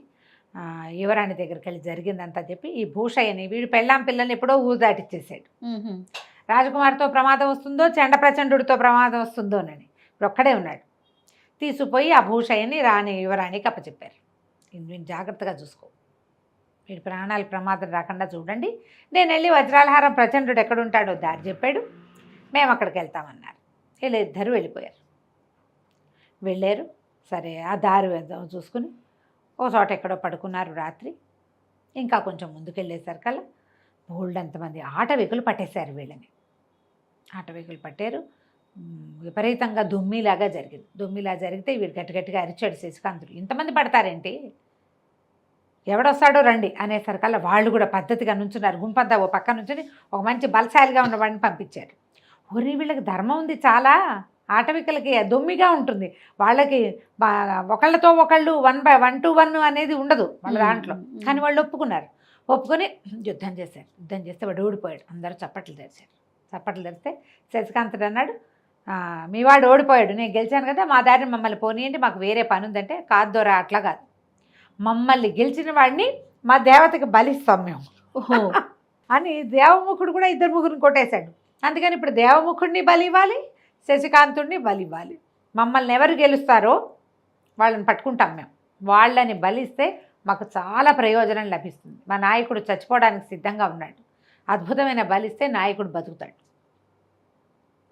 యువరాణి దగ్గరికి వెళ్ళి జరిగిందంతా చెప్పి ఈ భూషయ్యని వీడు పెళ్ళాం పిల్లల్ని ఎప్పుడో ఊరు దాటిచ్చేసాడు. రాజకుమారితో ప్రమాదం వస్తుందో చెండ ప్రచండుడితో ప్రమాదం వస్తుందోనని ఇప్పుడు ఒక్కడే ఉన్నాడు. తీసుకుపోయి ఆ భూషయ్యని యువరాణికి అప్పచెప్పారు. వీడిని జాగ్రత్తగా చూసుకో, వీడి ప్రాణాలు ప్రమాదం రాకుండా చూడండి. నేను వెళ్ళి వజ్రాలహారం ప్రచండుడు ఎక్కడుంటాడో దారి చెప్పాడు, మేము అక్కడికి వెళ్తామన్నారు. వీళ్ళు ఇద్దరు వెళ్ళారు. సరే ఆ దారి చూసుకుని ఓ చోట ఎక్కడో పడుకున్నారు రాత్రి. ఇంకా కొంచెం ముందుకెళ్ళేసరికల్లా బోల్డంతమంది ఆటవికులు పట్టేశారు వీళ్ళని. ఆటవికులు పట్టారు. విపరీతంగా దుమ్మిలాగా జరిగింది. దుమ్మిలా జరిగితే వీడు గట్టిగట్టిగా అరిచాడు శశికాంతుడు, ఇంతమంది పడతారేంటి, ఎవడొస్తాడో రండి అనేసరికల్లా వాళ్ళు కూడా పద్ధతిగా నుంచున్నారు. గుంపంతా ఓ పక్క నుంచుని ఒక మంచి బలశాలిగా ఉన్న వాడిని పంపించారు. ఒరి వీళ్ళకి ధర్మం ఉంది చాలా, ఆటవికలకి దొమ్మిగా ఉంటుంది. వాళ్ళకి ఒకళ్ళతో ఒకళ్ళు 1 to 1 అనేది ఉండదు వాళ్ళ దాంట్లో. కానీ వాళ్ళు ఒప్పుకొని యుద్ధం చేస్తే వాడు ఓడిపోయాడు. అందరూ చప్పట్లు తెరిస్తే శశికాంతుడు అన్నాడు, మీ వాడు ఓడిపోయాడు, నేను గెలిచాను కదా, మా దారిని మమ్మల్ని పోనీయండి, మాకు వేరే పని ఉందంటే. కాదు దొరా, అట్లా కాదు, మమ్మల్ని గెలిచిన వాడిని మా దేవతకి బలిస్తాం మేము అని దేవముఖుడు కూడా 2 ముగ్గురిని కొట్టేశాడు. అందుకని ఇప్పుడు దేవముఖుడిని బలి ఇవ్వాలి, శశికాంతుడిని బలి ఇవ్వాలి. మమ్మల్ని ఎవరు గెలుస్తారో వాళ్ళని పట్టుకుంటాం మేము. వాళ్ళని బలిస్తే మాకు చాలా ప్రయోజనం లభిస్తుంది. మా నాయకుడు చచ్చిపోవడానికి సిద్ధంగా ఉన్నాడు, అద్భుతమైన బలిస్తే నాయకుడు బతుకుతాడు.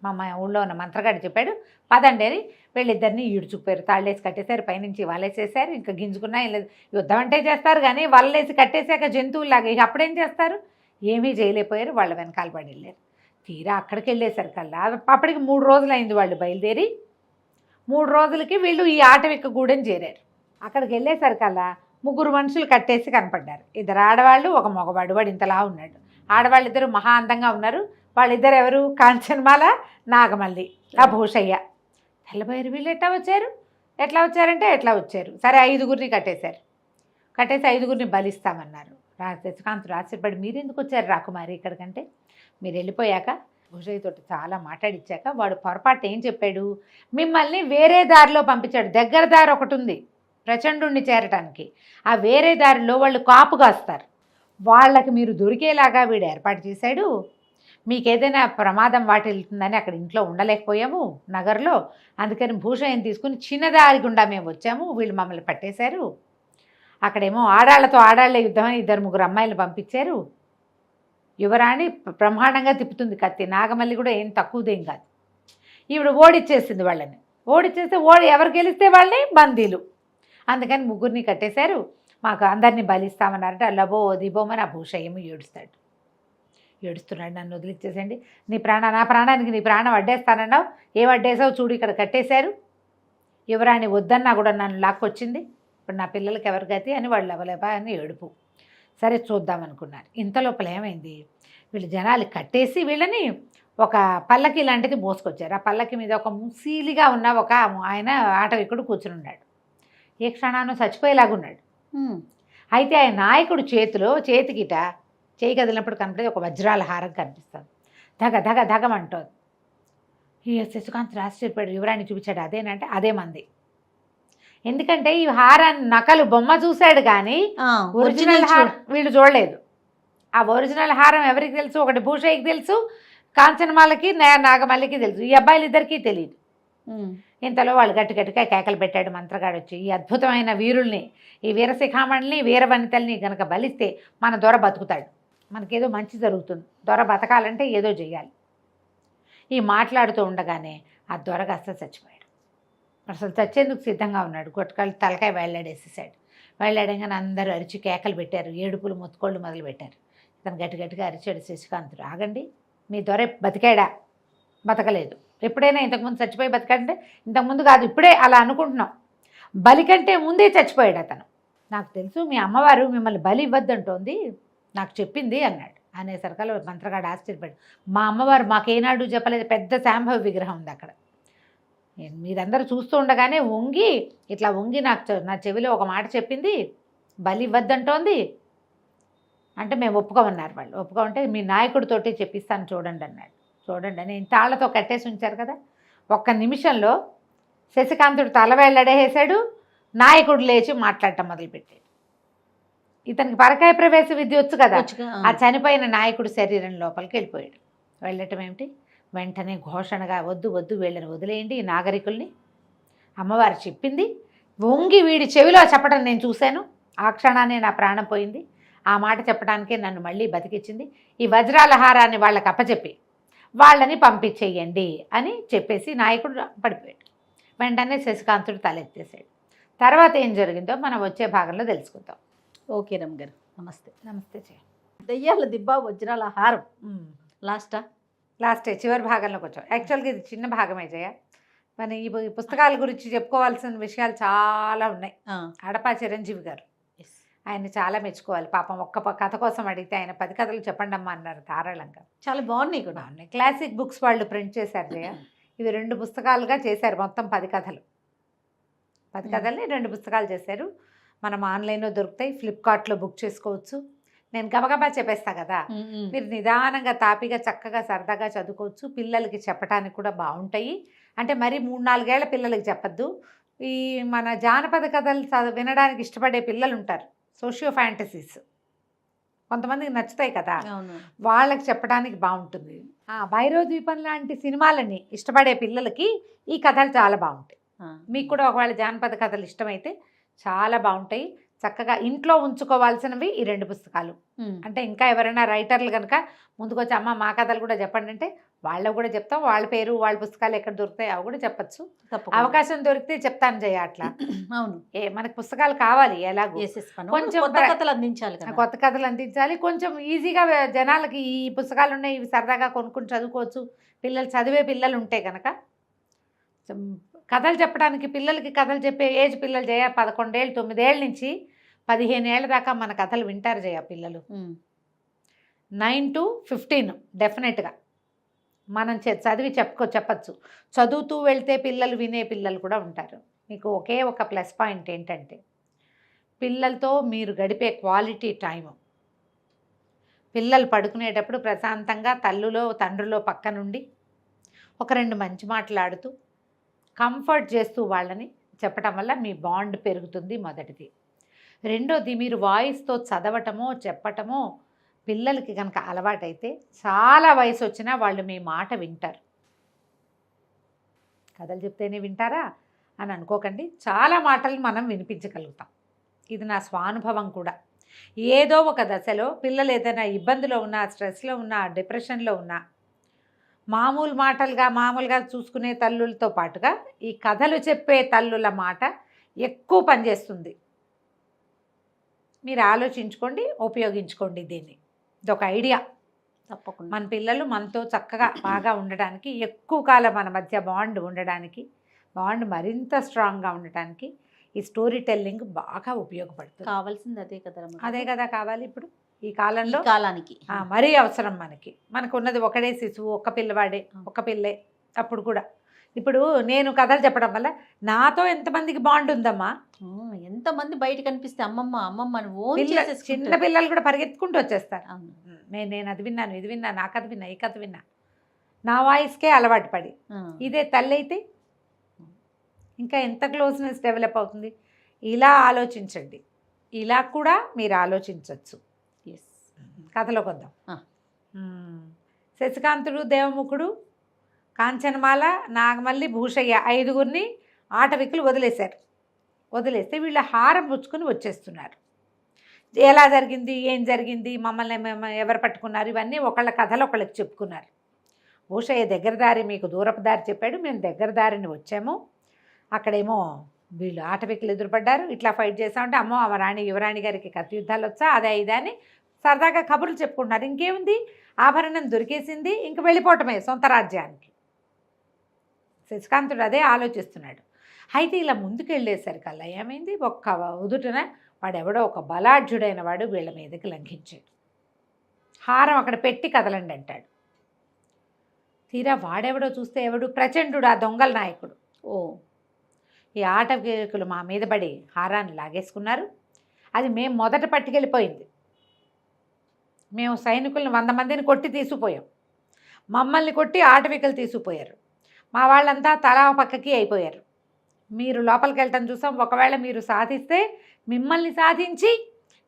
మా ఊళ్ళో ఉన్న మంత్రగాడు చెప్పాడు, పదండి అని వీళ్ళిద్దరిని ఈడ్చుకుపోయారు. తాళ్ళేసి కట్టేశారు, పైనుంచి వలేసేసారు. ఇంకా గింజుకున్నా లేదు. యుద్ధం అంటే చేస్తారు కానీ వల్లేసి కట్టేసాక జంతువులాగా ఇక అప్పుడేం చేస్తారు, ఏమీ చేయలేకపోయారు. వాళ్ళ వెనకాల పడి వెళ్ళారు. తీరా అక్కడికి వెళ్ళేసరికల్లా అప్పటికి 3 రోజులు అయింది వాళ్ళు బయలుదేరి. 3 రోజులకి వీళ్ళు ఈ ఆటవిక గూడెం చేరారు. అక్కడికి వెళ్ళేసరికల్లా 3 మనుషులు కట్టేసి కనపడ్డారు. 2 ఆడవాళ్ళు, 1 మగవాడు. వాడు ఇంతలా ఉన్నాడు. ఆడవాళ్ళిద్దరూ మహా అందంగా ఉన్నారు. వాళ్ళిద్దరు ఎవరు, కాంచనమాల, నాగమల్లి, ఆ భూషయ్య. తెల్లబోయారు. వీళ్ళు ఎట్లా వచ్చారంటే ఎట్లా వచ్చారు. సరే 5గురిని కట్టేసి 5గురిని బలిస్తామన్నారు. శశికాంతుడు ఆశ్చర్యపడి, మీరెందుకు వచ్చారు రాకుమారి ఇక్కడికంటే, మీరు వెళ్ళిపోయాక భూషయ్య తోటి చాలా మాట్లాడిచ్చాక వాడు పొరపాటు ఏం చెప్పాడు, మిమ్మల్ని వేరే దారిలో పంపించాడు. దగ్గర దారి ఒకటి ఉంది ప్రచండుణ్ణి చేరటానికి, ఆ వేరే దారిలో వాళ్ళు కాపు కాస్తారు, వాళ్ళకి మీరు దొరికేలాగా వీడు ఏర్పాటు చేశాడు. మీకు ఏదైనా ప్రమాదం వాటిల్తుందని అక్కడ ఇంట్లో ఉండలేకపోయాము నగర్లో, అందుకని భూషయ్యని తీసుకుని చిన్నదారి గుండా మేము వచ్చాము, వీళ్ళు మమ్మల్ని పట్టేశారు. అక్కడేమో ఆడాళ్లతో ఆడాళ్ల యుద్ధం అని 2-3 అమ్మాయిలు పంపించారు. యువరాణి బ్రహ్మాండంగా తిప్పుతుంది కత్తి, నాగమల్లి కూడా ఏం తక్కువదేం కాదు. ఈవిడ ఓడిచ్చేసింది వాళ్ళని, ఓడిచ్చేస్తే ఎవరు గెలిస్తే వాళ్ళని బందీలు, అందుకని 3 కట్టేశారు. మాకు అందరినీ బలిస్తామన్నారంటే లబో దిబోమని ఆ భూషయ్యము ఏడుస్తున్నాడు, నన్ను వదిలిచ్చేసండి, నా ప్రాణానికి నీ ప్రాణం అడ్డేస్తానన్నావు, ఏం అడ్డేసావు చూడు ఇక్కడ కట్టేశారు. యువరాణి వద్దన్నా కూడా నన్ను లాక్కొచ్చింది, ఇప్పుడు నా పిల్లలకి ఎవరి గతి అని వాళ్ళు ఎవలేబా అని ఏడుపు. సరే చూద్దామనుకున్నారు. ఇంతలోపల ఏమైంది, వీళ్ళు జనాలు కట్టేసి వీళ్ళని ఒక పల్లకి లాంటిది మోసుకొచ్చారు. ఆ పల్లకి మీద ఒక ముసీలిగా ఉన్న ఒక ఆయన ఆటవికుడు కూర్చుని ఉన్నాడు. ఏ క్షణానో చచ్చిపోయేలాగున్నాడు. అయితే ఆయన నాయకుడు చేతికిట చేయి కదిలినప్పుడు కనపడేది ఒక వజ్రాల హారం కనిపిస్తుంది. ధగమంటోంది. ఈ శశికాంత్ ఆశ్చర్యపోయాడు, యువరాణి చూపించాడు. అదేనంటే అదే మంది. ఎందుకంటే ఈ హారాన్ని నకలు బొమ్మ చూశాడు కానీ ఒరిజినల్ హారం వీళ్ళు చూడలేదు. ఆ ఒరిజినల్ హారం ఎవరికి తెలుసు, ఒకటి భూషయ్యకి తెలుసు, కాంచనమాలకి నాగమల్లికి తెలుసు, ఈ అబ్బాయిలు ఇద్దరికీ తెలియదు. ఇంతలో వాళ్ళు గట్టిగా కేకలు పెట్టాడు మంత్రగాడు వచ్చి, ఈ అద్భుతమైన వీరుల్ని, ఈ వీరశిఖామణిని వీరవనితల్ని గనక బలిస్తే మన దొర బతుకుతాడు, మనకేదో మంచి జరుగుతుంది, దొర బతకాలంటే ఏదో చేయాలి. ఈ మాట్లాడుతూ ఉండగానే ఆ దొరగా అసలు చచ్చిపోయాడు. అసలు చచ్చేందుకు సిద్ధంగా ఉన్నాడు. గొట్టకాళ్ళు తలకాయ వేళ్లాడేసేసాడు. వేళ్లాడంగానే అందరూ అరిచి కేకలు పెట్టారు, ఏడుపులు మొత్తుకోళ్ళు మొదలు పెట్టారు. ఇతను గట్టిగా అరిచాడు శశికాంతుడు, ఆగండి, మీ దొర బతికాడా? బతకలేదు. ఎప్పుడైనా ఇంతకుముందు చచ్చిపోయి బతికాడంటే ఇంతకుముందు కాదు, ఇప్పుడే అలా అనుకుంటున్నాం. బలి కంటే ముందే చచ్చిపోయాడు అతను. నాకు తెలుసు మీ అమ్మవారు మిమ్మల్ని బలి ఇవ్వద్దంటోంది, నాకు చెప్పింది అన్నాడు. అనేసరికల్లా మంత్రగాడు ఆశ్చర్యపడి, మా అమ్మవారు మాకేనాడు చెప్పలేదు, పెద్ద శాంభవ విగ్రహం ఉంది అక్కడ, మీరందరూ చూస్తూ ఉండగానే ఇట్లా వంగి నా చెవిలో ఒక మాట చెప్పింది, బలి ఇవ్వద్దంటోంది అంటే మేము ఒప్పుకోమన్నారు. వాళ్ళు ఒప్పుకోమంటే మీ నాయకుడితోటి చెప్పిస్తాను చూడండి అన్నాడు. చూడండి అని తాళ్లతో కట్టేసి ఉంచారు కదా, ఒక్క నిమిషంలో శశికాంతుడు తల వేళ్ళడేసాడు, నాయకుడు లేచి మాట్లాడటం మొదలుపెట్టాడు. ఇతనికి పరకాయ ప్రవేశ విద్య వచ్చు కదా, ఆ చనిపోయిన నాయకుడు శరీరం లోపలికి వెళ్ళిపోయాడు. వెళ్ళటం ఏమిటి, వెంటనే ఘోషణగా వద్దు వీళ్ళని వదిలేయండి, ఈ నాగరికుల్ని, అమ్మవారు చెప్పింది వీడి చెవిలో చెప్పడం నేను చూశాను, ఆ క్షణాన్ని నా ప్రాణం పోయింది, ఆ మాట చెప్పడానికే నన్ను మళ్ళీ బతికించింది, ఈ వజ్రాల హారాన్ని వాళ్ళకి అప్పచెప్పి వాళ్ళని పంపించేయండి అని చెప్పేసి నాయకుడు పడిపోయాడు. వెంటనే శశికాంతుడు తలెత్తేసాడు. తర్వాత ఏం జరిగిందో మనం వచ్చే భాగంలో తెలుసుకుందాం. ఓకే రమ్మగారు, నమస్తే చేయ. దయ్యాల దిబ్బ వజ్రాల హారం లాస్టే చివరి భాగంలోకి వచ్చాం. యాక్చువల్గా ఇది చిన్న భాగమే జయ. మన ఈ పుస్తకాల గురించి చెప్పుకోవాల్సిన విషయాలు చాలా ఉన్నాయి. అడపా చిరంజీవి గారు, ఆయన చాలా మెచ్చుకోవాలి. పాపం ఒక్క కథ కోసం అడిగితే ఆయన 10 కథలు చెప్పండి అమ్మా అన్నారు ధారాళంగా. చాలా బాగున్నాయి కూడా. బాగున్నాయి. క్లాసిక్ బుక్స్ వాళ్ళు ప్రింట్ చేశారు జయ. ఇవి 2 పుస్తకాలుగా చేశారు, మొత్తం 10 కథలు. 10 కథల్ని 2 పుస్తకాలు చేశారు. మనం ఆన్లైన్లో దొరుకుతాయి, ఫ్లిప్కార్ట్లో బుక్ చేసుకోవచ్చు. నేను గబగబా చెప్పేస్తా కదా, మీరు నిదానంగా తాపిగా చక్కగా సరదాగా చదువుకోవచ్చు. పిల్లలకి చెప్పడానికి కూడా బాగుంటాయి. అంటే మరి 3-4 ఏళ్ల పిల్లలకి చెప్పద్దు. ఈ మన జానపద కథలు వినడానికి ఇష్టపడే పిల్లలు ఉంటారు, సోషియో ఫ్యాంటసీస్ కొంతమందికి నచ్చుతాయి కదా, వాళ్ళకి చెప్పడానికి బాగుంటుంది. భైరవద్వీపం లాంటి సినిమాలని ఇష్టపడే పిల్లలకి ఈ కథలు చాలా బాగుంటాయి. మీకు కూడా ఒకవేళ జానపద కథలు ఇష్టమైతే చాలా బాగుంటాయి. చక్కగా ఇంట్లో ఉంచుకోవాల్సినవి ఈ 2 పుస్తకాలు. అంటే ఇంకా ఎవరైనా రైటర్లు కనుక ముందుకొచ్చి అమ్మ మా కథలు కూడా చెప్పండి అంటే వాళ్ళకు కూడా చెప్తాం. వాళ్ళ పేరు వాళ్ళ పుస్తకాలు ఎక్కడ దొరుకుతాయి అవి కూడా చెప్పచ్చు. అవకాశం దొరికితే చెప్తాను జయ. అట్లా అవును, మనకు పుస్తకాలు కావాలి, ఎలాగో కొంచెం కొత్త కథలు అందించాలి, కొత్త కథలు అందించాలి. కొంచెం ఈజీగా జనాలకి ఈ పుస్తకాలు ఉన్నాయి, ఇవి సరదాగా కొనుక్కొని చదువుకోవచ్చు. పిల్లలు చదివే పిల్లలు ఉంటే కనుక కథలు చెప్పడానికి, పిల్లలకి కథలు చెప్పే ఏజ్ పిల్లలు జయ 11 ఏళ్ళు 9 ఏళ్ళ నుంచి 15 ఏళ్ళ దాకా మన కథలు వింటారు జయ పిల్లలు. 9 to 15 డెఫినెట్గా మనం చదివి చెప్పచ్చు. చదువుతూ వెళ్తే పిల్లలు వినే పిల్లలు కూడా ఉంటారు. మీకు ఒకే ఒక ప్లస్ పాయింట్ ఏంటంటే పిల్లలతో మీరు గడిపే క్వాలిటీ టైము, పిల్లలు పడుకునేటప్పుడు ప్రశాంతంగా తల్లులో తండ్రిలో పక్క నుండి ఒక 2 మంచి మాట్లాడుతూ కంఫర్ట్ చేస్తూ వాళ్ళని చెప్పటం వల్ల మీ బాండ్ పెరుగుతుంది. మొదటిది. రెండోది, మీరు వాయిస్తో చదవటమో చెప్పటమో పిల్లలకి కనుక అలవాటైతే చాలా వయసు వచ్చినా వాళ్ళు మీ మాట వింటారు. కథలు చెప్తేనే వింటారా అని అనుకోకండి, చాలా మాటలు మనం వినిపించగలుగుతాం. ఇది నా స్వానుభవం కూడా. ఏదో ఒక దశలో పిల్లలు ఏదైనా ఇబ్బందిలో ఉన్నా, స్ట్రెస్లో ఉన్నా, డిప్రెషన్లో ఉన్నా, మామూలుగా చూసుకునే తల్లులతో పాటుగా ఈ కథలు చెప్పే తల్లుల మాట ఎక్కువ పనిచేస్తుంది. మీరు ఆలోచించుకోండి, ఉపయోగించుకోండి దీన్ని. ఇదొక ఐడియా. తప్పకుండా. మన పిల్లలు మనతో చక్కగా బాగా ఉండడానికి, ఎక్కువ కాలం మన మధ్య బాండ్ ఉండడానికి, బాండ్ మరింత స్ట్రాంగ్గా ఉండటానికి ఈ స్టోరీ టెల్లింగ్ బాగా ఉపయోగపడుతుంది. కావాల్సింది అదే కదా రమగారు. అదే కదా కావాలి ఇప్పుడు ఈ కాలంలో. ఈ కాలానికి మరీ అవసరం మనకు ఉన్నది ఒకడే శిశువు, ఒక్క పిల్లవాడే, ఒక్క పిల్లే. అప్పుడు కూడా ఇప్పుడు నేను కథలు చెప్పడం వల్ల నాతో ఎంతమందికి బాండ్ ఉందమ్మా. ఎంతమంది బయట కనిపిస్తే అమ్మమ్మ అమ్మమ్మ అని ఓన్ చిన్న చేసేసుకుంటారు. పిల్లలు కూడా పరిగెత్తుకుంటూ వచ్చేస్తారు. అవును. నేను అది విన్నాను, ఇది విన్నా, నా కథ విన్నా, ఈ కథ విన్నా, నా వాయిస్కే అలవాటు పడి. ఇదే తల్లి అయితే ఇంకా ఎంత క్లోజ్నెస్ డెవలప్ అవుతుంది. ఇలా ఆలోచించండి, ఇలా కూడా మీరు ఆలోచించవచ్చు. ఎస్. కథలోకి వద్దాం. ఆ. శశికాంతుడు, దేవముఖుడు, కాంచనమాల, నాగమల్లి, భూషయ్య 5గురిని ఆటవికులు వదిలేస్తే వీళ్ళు హారం పుచ్చుకొని వచ్చేస్తున్నారు. ఎలా జరిగింది, ఏం జరిగింది, మమ్మల్ని ఎవరు పట్టుకున్నారు, ఇవన్నీ ఒకళ్ళ కథలు ఒకళ్ళకి చెప్పుకున్నారు. భూషయ్య దగ్గర దారి మీకు దూరపు దారి చెప్పాడు, మేము దగ్గర దారిని వచ్చాము. అక్కడేమో వీళ్ళు ఆటవికులు ఎదురుపడ్డారు, ఇట్లా ఫైట్ చేస్తామంటే అమ్మో ఆ రాణి యువరాణి గారికి కత్తి యుద్ధాలు వచ్చా, అదే ఇదే అని సరదాగా కబుర్లు చెప్పుకుంటున్నారు. ఇంకేముంది, ఆభరణం దొరికేసింది, ఇంక వెళ్ళిపోవటమే సొంత రాజ్యానికి. శశికాంతుడు అదే ఆలోచిస్తున్నాడు. అయితే ఇలా ముందుకెళ్ళేసరికల్లా ఏమైంది, ఒక్క ఉదుటన వాడెవడో ఒక బలాఢ్యుడైన వాడు వీళ్ళ మీదకి లంఘించాడు. హారం అక్కడ పెట్టి కదలండి అంటాడు. తీరా వాడెవడో చూస్తే ఎవడు, ప్రచండు, ఆ దొంగల నాయకుడు. ఓ, ఈ ఆటవికులు మా మీద పడి హారాన్ని లాగేసుకున్నారు. అది మేము మొదట పట్టుకెళ్ళిపోయింది. మేము సైనికులను 100 మందిని కొట్టి తీసుకుపోయాం. మమ్మల్ని కొట్టి ఆటవికులు తీసుకుపోయారు. మా వాళ్ళంతా తలా పక్కకి అయిపోయారు. మీరు లోపలికి వెళ్ళటం చూసాం. ఒకవేళ మీరు సాధిస్తే మిమ్మల్ని సాధించి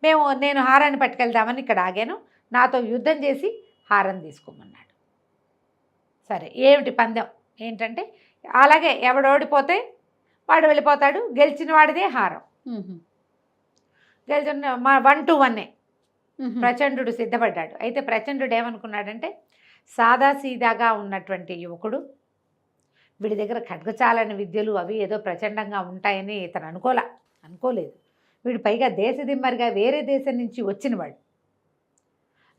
నేను హారాన్ని పట్టుకెళ్దామని ఇక్కడ ఆగాను. నాతో యుద్ధం చేసి హారం తీసుకోమన్నాడు. సరే, ఏమిటి పందెం ఏంటంటే, అలాగే ఎవడు ఓడిపోతే వాడు వెళ్ళిపోతాడు, గెలిచిన వాడిదే హారం. గెలిచిన 1 to 1 ప్రచండు సిద్ధపడ్డాడు. అయితే ప్రచండు ఏమనుకున్నాడంటే, సాదాసీదాగా ఉన్నటువంటి యువకుడు, వీడి దగ్గర ఖడ్గచాలని విద్యలు అవి ఏదో ప్రచండంగా ఉంటాయని ఇతను అనుకోలేదు. వీడు పైగా దేశదిమ్మరిగా వేరే దేశం నుంచి వచ్చినవాడు,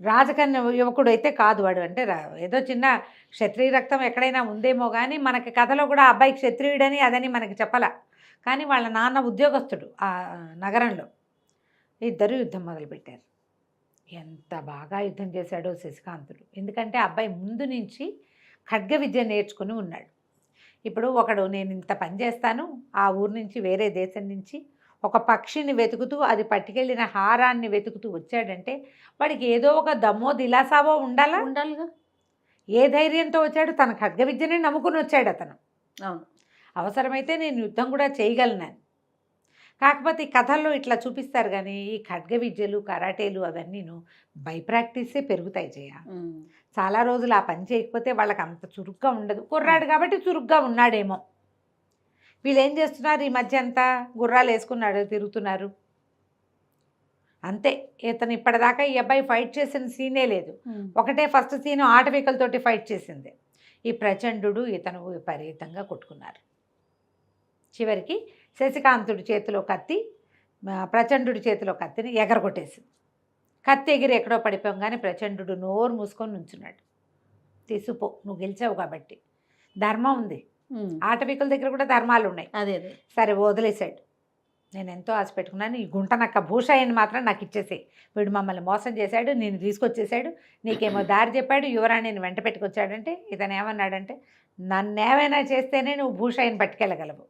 రాజకన్య యువకుడు అయితే కాదు వాడు. అంటే ఏదో చిన్న క్షత్రియ రక్తం ఎక్కడైనా ఉందేమో కానీ మనకి కథలో కూడా అబ్బాయి క్షత్రియుడని అదని మనకి చెప్పాల. కానీ వాళ్ళ నాన్న ఉద్యోగస్తుడు ఆ నగరంలో. ఇద్దరు యుద్ధం మొదలుపెట్టారు. ఎంత బాగా యుద్ధం చేశాడో శశికాంతుడు. ఎందుకంటే అబ్బాయి ముందు నుంచి ఖడ్గ విద్య నేర్చుకుని ఉన్నాడు. ఇప్పుడు ఒకడు నేను ఇంత పని చేస్తాను, ఆ ఊరు నుంచి వేరే దేశం నుంచి ఒక పక్షిని వెతుకుతూ అది పట్టుకెళ్ళిన హారాన్ని వెతుకుతూ వచ్చాడంటే వాడికి ఏదో ఒక దమ్మో దిలాసావో ఉండాలిగా. ఏ ధైర్యంతో వచ్చాడు, తన ఖడ్గ విద్యనే నమ్ముకుని వచ్చాడు అతను. అవును, అవసరమైతే నేను యుద్ధం కూడా చేయగలను. కాకపోతే ఈ కథల్లో ఇట్లా చూపిస్తారు కానీ ఈ ఖడ్గ విద్యలు, కరాటేలు అవన్నీను బై ప్రాక్టీసే పెరుగుతాయి జయ. చాలా రోజులు ఆ పని చేయకపోతే వాళ్ళకి అంత చురుగ్గా ఉండదు. కుర్రాడు కాబట్టి చురుగ్గా ఉన్నాడేమో. వీళ్ళు ఏం చేస్తున్నారు, ఈ మధ్య అంతా గుర్రాలు వేసుకున్నాడు తిరుగుతున్నారు అంతే. ఇతను ఇప్పటిదాకా ఈ అబ్బాయి ఫైట్ చేసిన సీనే లేదు. ఒకటే ఫస్ట్ సీను ఆటవికలతోటి ఫైట్ చేసింది. ఈ ప్రచండు ఇతను విపరీతంగా కొట్టుకున్నారు. చివరికి శశికాంతుడి చేతిలో కత్తి ప్రచండు చేతిలో కత్తిని ఎగరగొట్టేసింది. కత్తి ఎగిరి ఎక్కడో పడిపోగానే ప్రచండు నోరు మూసుకొని నుంచున్నాడు. తీసుపో, నువ్వు గెలిచావు కాబట్టి. ధర్మం ఉంది, ఆటవికుల దగ్గర కూడా ధర్మాలు ఉన్నాయి. అదే సరే వదిలేశాడు. నేను ఎంతో ఆశ పెట్టుకున్నాను, ఈ గుంటనక్క భూషయ్యని మాత్రం నాకు ఇచ్చేసి, వీడు మమ్మల్ని మోసం చేశాడు, నేను తీసుకొచ్చేసాడు, నీకేమో దారి చెప్పాడు, యువరాణిని వెంట పెట్టుకొచ్చాడంటే ఇతను ఏమన్నాడంటే, నన్నేమైనా చేస్తేనే నువ్వు భూషయ్యని పట్టుకెళ్ళగలవు.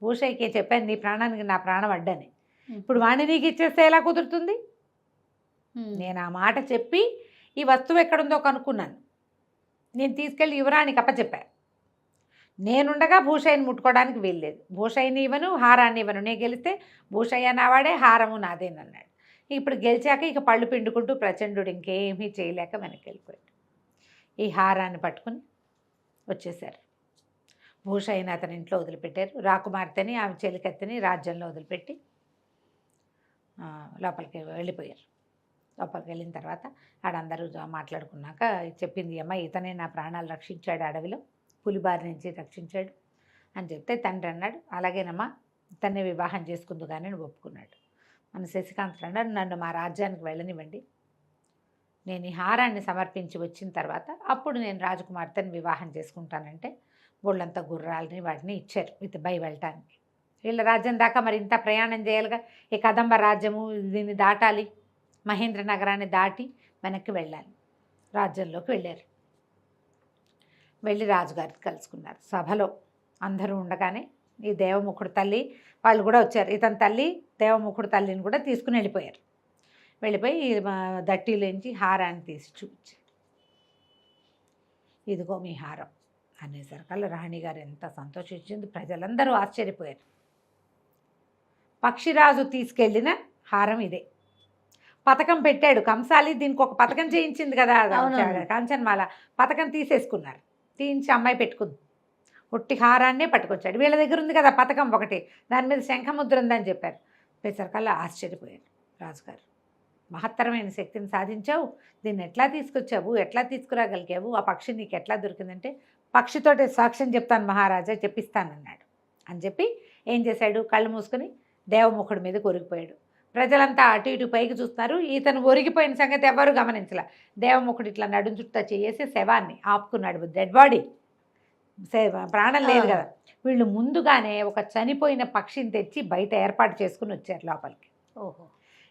భూషయ్యకి చెప్పాను నీ ప్రాణానికి నా ప్రాణం అడ్డని. ఇప్పుడు వాణ్ణి నీకు ఇచ్చేస్తే ఎలా కుదురుతుంది? నేను ఆ మాట చెప్పి ఈ వస్తువు ఎక్కడుందో కనుక్కున్నాను. నేను తీసుకెళ్ళి యువరానికి అప్పచెప్పాను. నేనుండగా భూషయ్యని ముట్టుకోవడానికి వీల్లేదు. భూషయ్యని ఇవ్వను, హారాన్ని ఇవ్వను. నేను గెలిస్తే భూషయ్య నావాడే, హారము నాదేనన్నాడు. ఇప్పుడు గెలిచాక ఇక పళ్ళు పిండుకుంటూ ప్రచండుడు ఇంకేమీ చేయలేక వెనక్కి వెళ్ళిపోయాడు. ఈ హారాన్ని పట్టుకుని వచ్చేసారు. భూషయ్యని అతని ఇంట్లో వదిలిపెట్టారు. రాకుమార్తెని ఆమె చెలికత్తెని రాజ్యంలో వదిలిపెట్టి లోపలికి వెళ్ళిపోయారు. లోపలికి వెళ్ళిన తర్వాత ఆడందరూ మాట్లాడుకున్నాక చెప్పింది, అమ్మ ఇతనే నా ప్రాణాలు రక్షించాడు, అడవిలో పులిబారి నుంచి రక్షించాడు అని చెప్తే తండ్రి అన్నాడు, అలాగేనమ్మా ఇతన్నే వివాహం చేసుకుందు కానీ ఒప్పుకున్నాడు. మన శశికాంత్ అన్నాడు, నన్ను మా రాజ్యానికి వెళ్ళనివ్వండి, నేను ఈ హారాన్ని సమర్పించి వచ్చిన తర్వాత అప్పుడు నేను రాజకుమార్తెని వివాహం చేసుకుంటానంటే ఒళ్ళంతా గుర్రాలని వాటిని ఇచ్చారు బై వెళ్ళటానికి. వీళ్ళ రాజ్యం దాకా మరి ఇంత ప్రయాణం చేయాలిగా. ఈ కదంబ రాజ్యము దీన్ని దాటాలి, మహేంద్ర నగరాన్ని దాటి వెనక్కి వెళ్ళాలి. రాజ్యంలోకి వెళ్ళారు. వెళ్ళి రాజుగారికి కలుసుకున్నారు. సభలో అందరూ ఉండగానే ఈ దేవముఖుడు తల్లి వాళ్ళు కూడా వచ్చారు. ఇతని తల్లి దేవముఖుడు తల్లిని కూడా తీసుకుని వెళ్ళిపోయారు. వెళ్ళిపోయి దట్టిలోంచి హారాన్ని తీసి చూపించారు. ఇదిగో మీ హారం అనేసరికల్లా రాణిగారు ఎంత సంతోషించింది. ప్రజలందరూ ఆశ్చర్యపోయారు. పక్షిరాజు తీసుకెళ్ళిన హారం ఇదే. పథకం పెట్టాడు కంసాలి, దీనికి ఒక పథకం చేయించింది కదా కాంచన్మాల, పథకం తీసేసుకున్నారు. తీయించి అమ్మాయి పెట్టుకుంది. ఒట్టి హారాన్నే పట్టుకొచ్చాడు. వీళ్ళ దగ్గర ఉంది కదా పథకం ఒకటి, దాని మీద శంఖముద్ర ఉందని చెప్పారు. పేసరికల్లా ఆశ్చర్యపోయారు రాజుగారు. మహత్తరమైన శక్తిని సాధించావు, దీన్ని ఎట్లా తీసుకొచ్చావు, ఎట్లా తీసుకురాగలిగావు, ఆ పక్షి నీకు ఎట్లా దొరికిందంటే పక్షితోటి సాక్ష్యం చెప్తాను మహారాజా, చెప్పిస్తానన్నాడు. అని చెప్పి ఏం చేశాడు, కళ్ళు మూసుకొని దేవముఖుడి మీద కొరిగిపోయాడు. ప్రజలంతా అటు ఇటు పైకి చూస్తున్నారు. ఇతను ఒరిగిపోయిన సంగతి ఎవరు గమనించలే. దేవముఖుడు ఇట్లా నడుం చుట్టూ చేసి శవాన్ని ఆపుకున్నాడు. డెడ్ బాడీ, ప్రాణం లేదు కదా. వీళ్ళు ముందుగానే ఒక చనిపోయిన పక్షిని తెచ్చి బయట ఏర్పాటు చేసుకుని వచ్చారు లోపలికి. ఓహో.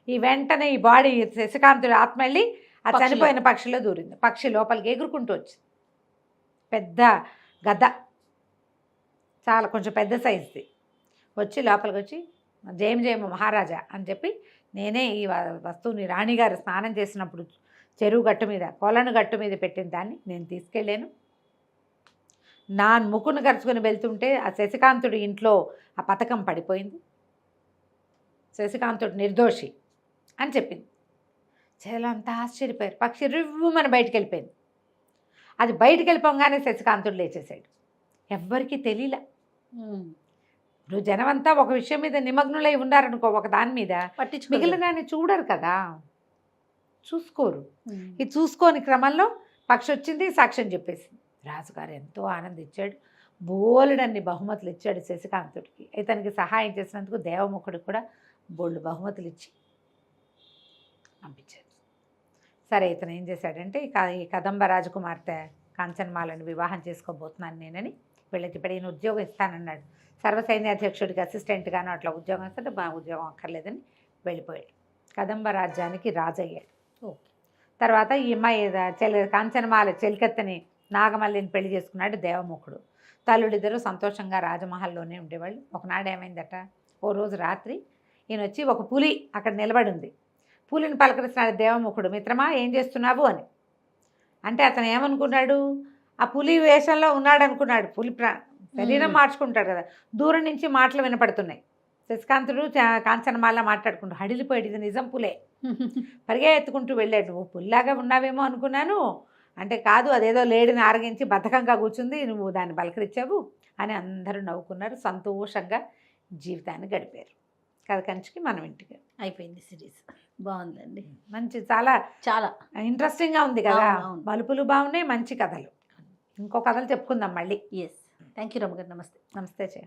ఈ వెంటనే ఈ బాడీ శశికాంతుడి ఆత్మ వెళ్ళి ఆ చనిపోయిన పక్షిలో దూరింది. పక్షి లోపలికి ఎగురుకుంటూ వచ్చింది. పెద్ద గద్ద, చాలా కొంచెం పెద్ద సైజుది. వచ్చి లోపలికి వచ్చి జయము మహారాజా అని చెప్పి, నేనే ఈ వస్తువుని రాణిగారు స్నానం చేసినప్పుడు చెరువు గట్టు మీద కొలను గట్టు మీద పెట్టిన దాన్ని నేను తీసుకెళ్ళాను. నా ముక్కును గరుచుకొని వెళ్తుంటే ఆ శశికాంతుడి ఇంట్లో ఆ పథకం పడిపోయింది, శశికాంతుడు నిర్దోషి అని చెప్పింది. చాలా అంతా ఆశ్చర్యపోయారు. పక్షి రివ్వుమని బయటికి వెళ్ళిపోయింది. అది బయటికి వెళ్ళిపోగానే శశికాంతుడు లేచేశాడు. ఎవ్వరికీ తెలియలే. ఇప్పుడు జనమంతా ఒక విషయం మీద నిమగ్నులై ఉన్నారనుకో, ఒక దాని మీద మిగిలిన దాన్ని చూడరు కదా, చూసుకోరు. ఈ చూసుకోని క్రమంలో పక్షి వచ్చింది, సాక్ష్యం చెప్పేసింది. రాజుగారు ఎంతో ఆనందించాడు. బోలెడన్ని బహుమతులు ఇచ్చాడు శశికాంతుడికి. ఇతనికి సహాయం చేసినందుకు దేవముఖుడికి కూడా బోళ్ళు బహుమతులు ఇచ్చి పంపించారు. సరే, ఇతను ఏం చేశాడంటే ఈ కదంబ రాజకుమార్తె కాంచన్మాలను వివాహం చేసుకోబోతున్నాను నేనని వీళ్ళకి ఇప్పుడు ఈయన ఉద్యోగం ఇస్తానన్నాడు. సర్వసైన్యాధ్యక్షుడికి అసిస్టెంట్గాను అట్లా ఉద్యోగం ఇస్తే మా ఉద్యోగం అక్కర్లేదని వెళ్ళిపోయాడు. కదంబ రాజ్యానికి రాజయ్యాడు. తర్వాత ఈ అమ్మాయి కాంచనమాల చెలికత్తెని నాగమల్లిని పెళ్లి చేసుకున్నాడు దేవముఖుడు. తల్లుడిద్దరూ సంతోషంగా రాజమహల్లోనే ఉండేవాళ్ళు. ఒకనాడు ఏమైందట, ఓ రోజు రాత్రి ఈయన వచ్చి ఒక పులి అక్కడ నిలబడి ఉంది. పులిని పలకరిస్తున్నాడు దేవముఖుడు, మిత్రమా ఏం చేస్తున్నావు అని. అంటే అతను ఏమనుకున్నాడు, ఆ పులి వేషంలో ఉన్నాడు అనుకున్నాడు. పులి శరీరం మార్చుకుంటాడు కదా. దూరం నుంచి మాటలు వినపడుతున్నాయి. శశికాంతుడు కాంచనమాల మాట్లాడుకుంటూ హడిలిపోయాడు. ఇది నిజం పులే. పరిగెత్తుకుంటూ వెళ్ళాడు. నువ్వు పుల్లాగా ఉన్నావేమో అనుకున్నాను అంటే, కాదు, అదేదో లేడిని ఆరగించి బద్ధకంగా కూర్చుంది, నువ్వు దాన్ని పలకరించావు అని అందరూ నవ్వుకున్నారు. సంతోషంగా జీవితాన్ని గడిపారు. కథ కంచికి మనం ఇంటికి అయిపోయింది సిరీస్. బాగుందండి, మంచి చాలా చాలా ఇంట్రెస్టింగ్గా ఉంది కదా. అవును. మలుపులు బాగున్నాయి, మంచి కథలు. ఇంకో కథలు చెప్పుకుందాం మళ్ళీ. ఎస్. థ్యాంక్ యూ రమ్మ గారు. నమస్తే. నమస్తే చే